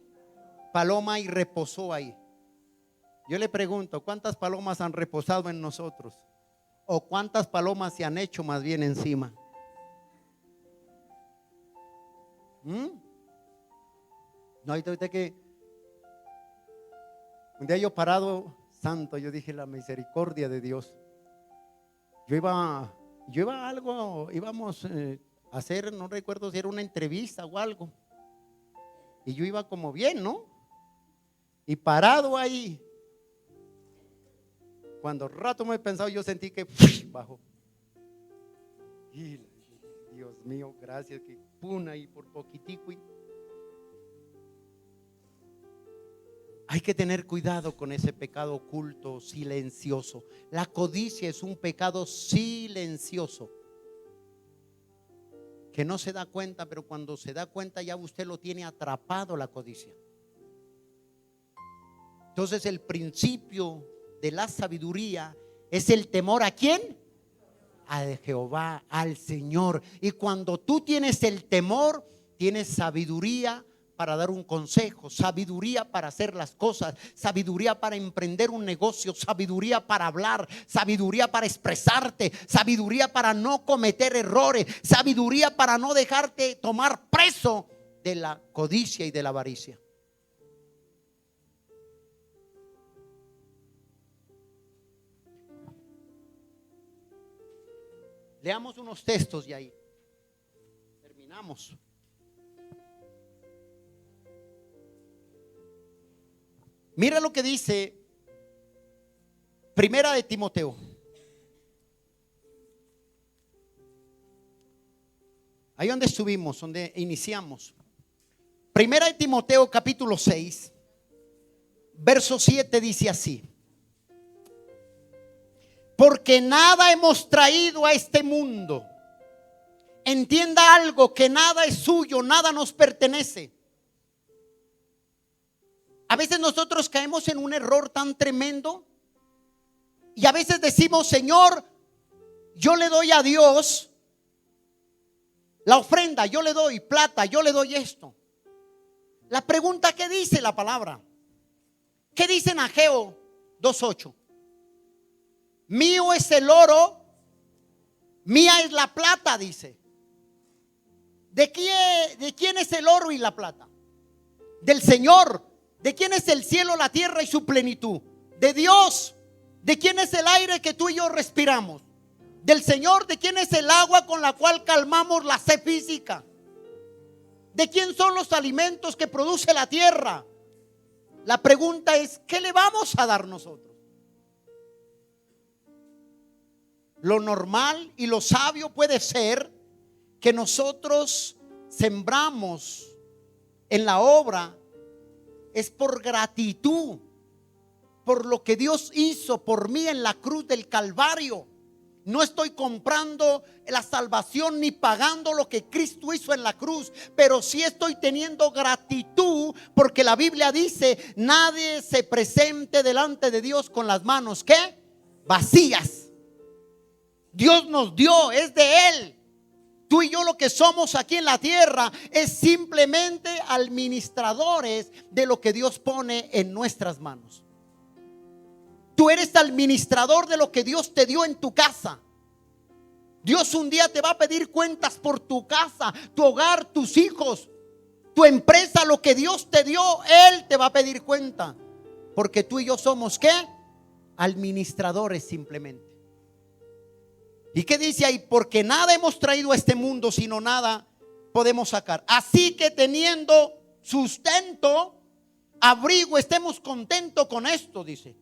Paloma, y reposó ahí. Yo le pregunto: ¿cuántas palomas han reposado en nosotros? ¿O cuántas palomas se han hecho más bien encima? No, ahorita que un día yo parado, santo, yo dije: la misericordia de Dios. Yo iba a algo, íbamos a hacer, no recuerdo si era una entrevista o algo, y yo iba como bien, ¿no? Y parado ahí, cuando rato me he pensado, yo sentí que bajó. Y Dios mío, gracias, que puna ahí por poquitico. Hay que tener cuidado con ese pecado oculto, silencioso. La codicia es un pecado silencioso que no se da cuenta, pero cuando se da cuenta ya usted lo tiene atrapado, la codicia. Entonces el principio de la sabiduría es el temor ¿a quién? A Jehová, al Señor. Y cuando tú tienes el temor, tienes sabiduría para dar un consejo, sabiduría para hacer las cosas, sabiduría para emprender un negocio, sabiduría para hablar, sabiduría para expresarte, sabiduría para no cometer errores, sabiduría para no dejarte tomar preso de la codicia y de la avaricia. Leamos unos textos y ahí terminamos. Mira lo que dice Primera de Timoteo. Ahí donde estuvimos, donde iniciamos. Primera de Timoteo capítulo 6, verso 7 dice así: porque nada hemos traído a este mundo. Entienda algo, que nada es suyo, nada nos pertenece. A veces nosotros caemos en un error tan tremendo y a veces decimos: Señor, yo le doy a Dios la ofrenda, yo le doy plata, yo le doy esto. La pregunta, ¿qué dice la palabra? ¿Qué dice en Ageo 2:8? Mío es el oro, mía es la plata, dice. ¿De quién es el oro y la plata? Del Señor. ¿De quién es el cielo, la tierra y su plenitud? De Dios. ¿De quién es el aire que tú y yo respiramos? Del Señor. ¿De quién es el agua con la cual calmamos la sed física? ¿De quién son los alimentos que produce la tierra? La pregunta es: ¿qué le vamos a dar nosotros? Lo normal y lo sabio puede ser que nosotros sembramos en la obra es por gratitud, por lo que Dios hizo por mí en la cruz del Calvario. No estoy comprando la salvación ni pagando lo que Cristo hizo en la cruz, pero sí estoy teniendo gratitud, porque la Biblia dice: nadie se presente delante de Dios con las manos, ¿qué? Vacías. Dios nos dio, es de Él. Tú y yo lo que somos aquí en la tierra es simplemente administradores de lo que Dios pone en nuestras manos. Tú eres administrador de lo que Dios te dio en tu casa. Dios un día te va a pedir cuentas por tu casa, tu hogar, tus hijos, tu empresa, lo que Dios te dio. Él te va a pedir cuenta, porque tú y yo somos ¿qué? Administradores simplemente. ¿Y qué dice ahí? Porque nada hemos traído a este mundo, sino nada podemos sacar. Así que teniendo sustento, abrigo, estemos contentos con esto, dice.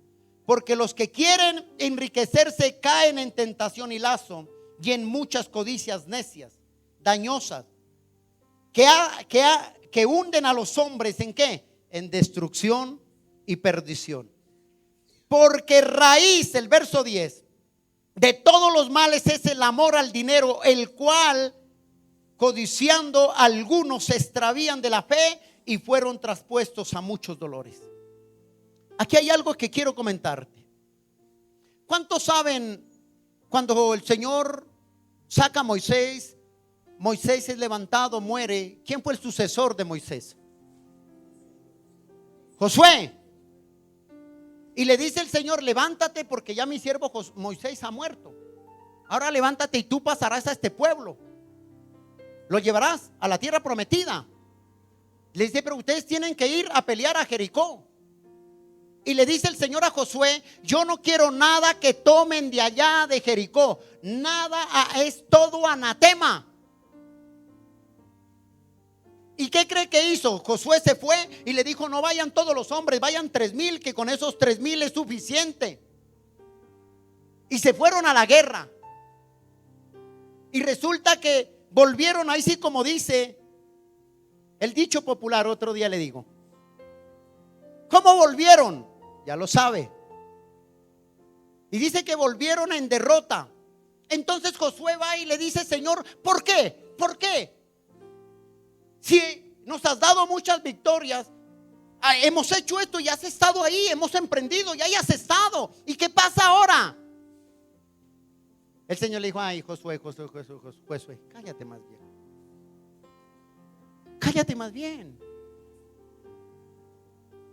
Porque los que quieren enriquecerse caen en tentación y lazo, y en muchas codicias necias, dañosas, que hunden a los hombres ¿en qué? En destrucción y perdición. Porque raíz, el verso 10, de todos los males es el amor al dinero, el cual, codiciando, algunos se extravían de la fe y fueron traspuestos a muchos dolores. Aquí hay algo que quiero comentarte. ¿Cuántos saben cuando el Señor saca a Moisés? Moisés es levantado, muere. ¿Quién fue el sucesor de Moisés? Josué. Y le dice el Señor: levántate, porque ya mi siervo Moisés ha muerto. Ahora levántate y tú pasarás a este pueblo. Lo llevarás a la tierra prometida. Le dice: pero ustedes tienen que ir a pelear a Jericó. Y le dice el Señor a Josué: yo no quiero nada que tomen de allá de Jericó. Nada, es todo anatema. ¿Y qué cree que hizo? Josué se fue y le dijo: no vayan todos los hombres, vayan 3,000, que con esos 3,000 es suficiente. Y se fueron a la guerra. Y resulta que volvieron, ahí sí, como dice el dicho popular, otro día le digo. ¿Cómo volvieron? Ya lo sabe. Y dice que volvieron en derrota. Entonces Josué va y le dice: Señor, ¿por qué? ¿Por qué? Si nos has dado muchas victorias, hemos hecho esto y has estado ahí, hemos emprendido y ahí has estado. ¿Y qué pasa ahora? El Señor le dijo: ay, Josué, cállate más bien. Cállate más bien.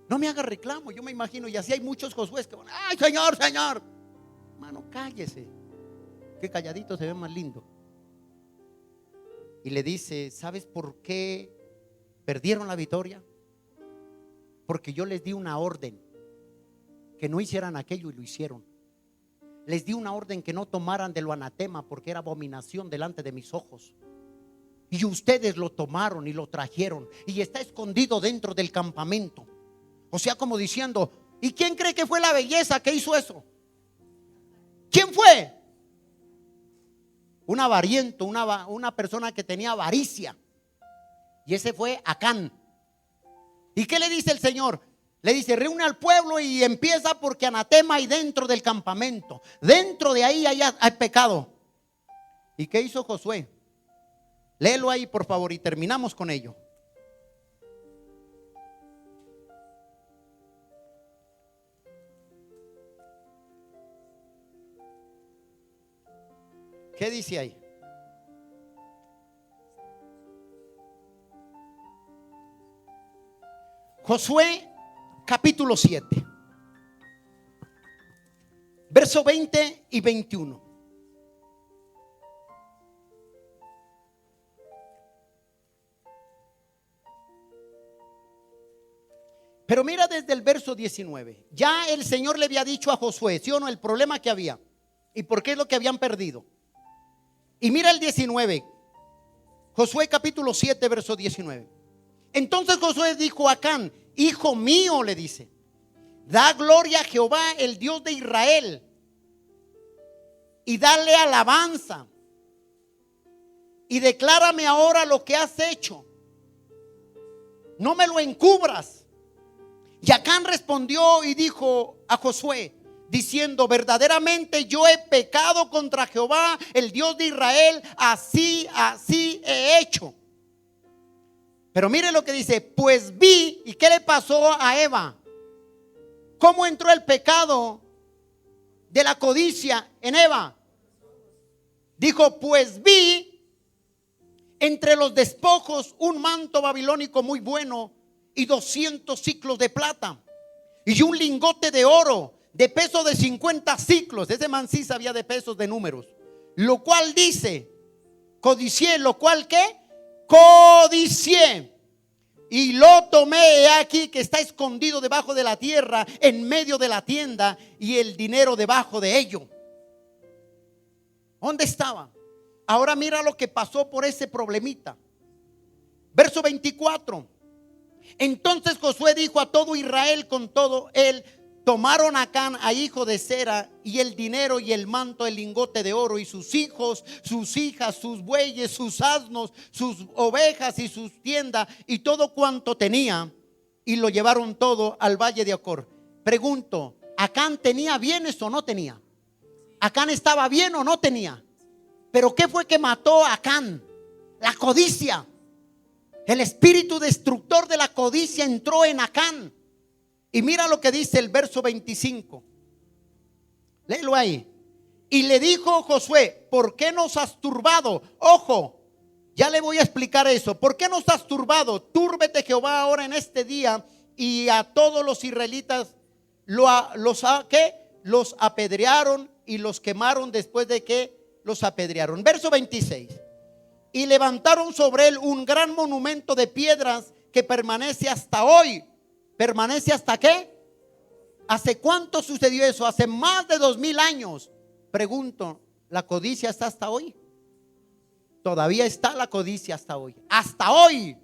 No me haga reclamo. Yo me imagino, y así hay muchos Josué que van: ay, Señor, Señor. Mano, cállese, que calladito se ve más lindo. Y le dice: ¿sabes por qué perdieron la victoria porque yo les di una orden que no hicieran aquello y lo hicieron. Les di una orden que no tomaran de lo anatema porque era abominación delante de mis ojos. Y ustedes lo tomaron y lo trajeron y está escondido dentro del campamento. O sea, como diciendo, ¿y quién cree que fue la belleza que hizo eso? ¿Quién fue? Un avariento, una persona que tenía avaricia. Y ese fue Acán. ¿Y qué le dice el Señor? Le dice, reúne al pueblo y empieza porque anatema hay dentro del campamento. Dentro de ahí hay pecado. ¿Y qué hizo Josué? Léelo ahí por favor y terminamos con ello. ¿Qué dice ahí? Josué capítulo 7, verso 20 y 21. Pero mira desde el verso 19. Ya el Señor le había dicho a Josué, ¿sí o no? El problema que había y por qué es lo que habían perdido. Y mira el 19. Josué capítulo 7, verso 19. Entonces Josué dijo a Acán, hijo mío, le dice, da gloria a Jehová, el Dios de Israel, y dale alabanza, y declárame ahora lo que has hecho, no me lo encubras. Y Acán respondió y dijo a Josué, diciendo, verdaderamente yo he pecado contra Jehová, el Dios de Israel, así he hecho. Pero mire lo que dice, pues vi, ¿y qué le pasó a Eva? ¿Cómo entró el pecado de la codicia en Eva? Dijo, pues vi entre los despojos un manto babilónico muy bueno y 200 siclos de plata y un lingote de oro de peso de 50 siclos. Ese man sí sabía de pesos, de números. Lo cual dice, codicié, lo cual ¿qué? Codicié y lo tomé, he aquí que está escondido debajo de la tierra, en medio de la tienda, y el dinero debajo de ello. ¿Dónde estaba? Ahora mira lo que pasó por ese problemita. Verso 24. Entonces Josué dijo a todo Israel con todo él, tomaron a Acán, a hijo de Zera, y el dinero y el manto, el lingote de oro, y sus hijos, sus hijas, sus bueyes, sus asnos, sus ovejas y sus tiendas, y todo cuanto tenía, y lo llevaron todo al valle de Acor. Pregunto, ¿Acán tenía bienes o no tenía? ¿Acán estaba bien o no tenía? Pero ¿qué fue que mató a Acán? La codicia. El espíritu destructor de la codicia entró en Acán. Y mira lo que dice el verso 25. Léelo ahí. Y le dijo Josué, ¿por qué nos has turbado? Ojo, ya le voy a explicar eso. ¿Por qué nos has turbado? Túrbete Jehová ahora en este día. Y a todos los israelitas los apedrearon y los quemaron después de que los apedrearon. Verso 26. Y levantaron sobre él un gran monumento de piedras que permanece hasta hoy. ¿Permanece hasta qué? ¿Hace cuánto sucedió eso? Hace más de 2000 años. Pregunto, ¿la codicia está hasta hoy? Todavía está la codicia hasta hoy. Hasta hoy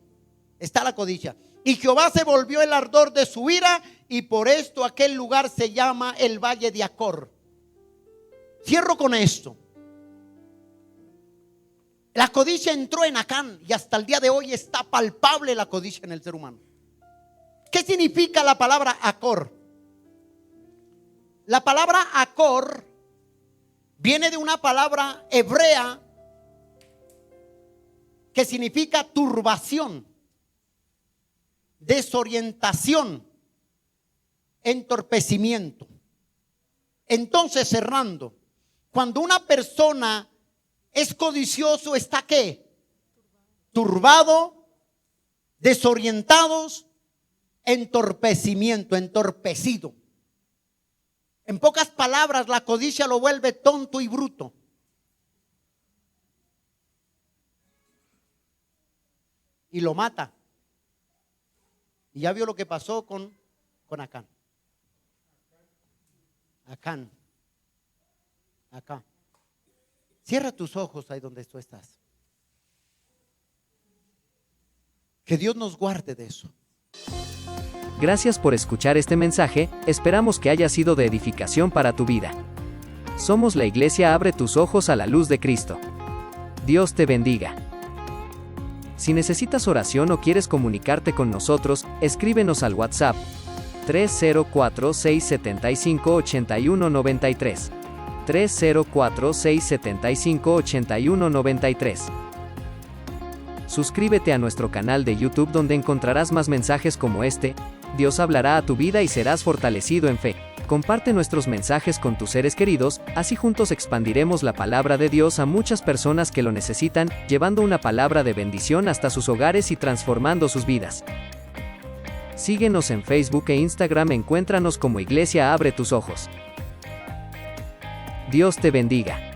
está la codicia. Y Jehová se volvió el ardor de su ira, y por esto aquel lugar se llama el Valle de Acor. Cierro con esto. La codicia entró en Acán y hasta el día de hoy está palpable la codicia en el ser humano. ¿Qué significa la palabra Acor? La palabra Acor viene de una palabra hebrea que significa turbación, desorientación, entorpecimiento. Entonces, cerrando, cuando una persona es codicioso, ¿está qué? Turbado, desorientados, entorpecimiento, entorpecido. En pocas palabras, la codicia lo vuelve tonto y bruto. Y lo mata. Y ya vio lo que pasó con Acán. Acá. Cierra tus ojos ahí donde tú estás. Que Dios nos guarde de eso. Gracias por escuchar este mensaje, esperamos que haya sido de edificación para tu vida. Somos la iglesia Abre tus ojos a la luz de Cristo. Dios te bendiga. Si necesitas oración o quieres comunicarte con nosotros, escríbenos al WhatsApp 304-675-8193. 304-675-8193. Suscríbete a nuestro canal de YouTube donde encontrarás más mensajes como este. Dios hablará a tu vida y serás fortalecido en fe. Comparte nuestros mensajes con tus seres queridos, así juntos expandiremos la palabra de Dios a muchas personas que lo necesitan, llevando una palabra de bendición hasta sus hogares y transformando sus vidas. Síguenos en Facebook e Instagram, encuéntranos como Iglesia Abre tus Ojos. Dios te bendiga.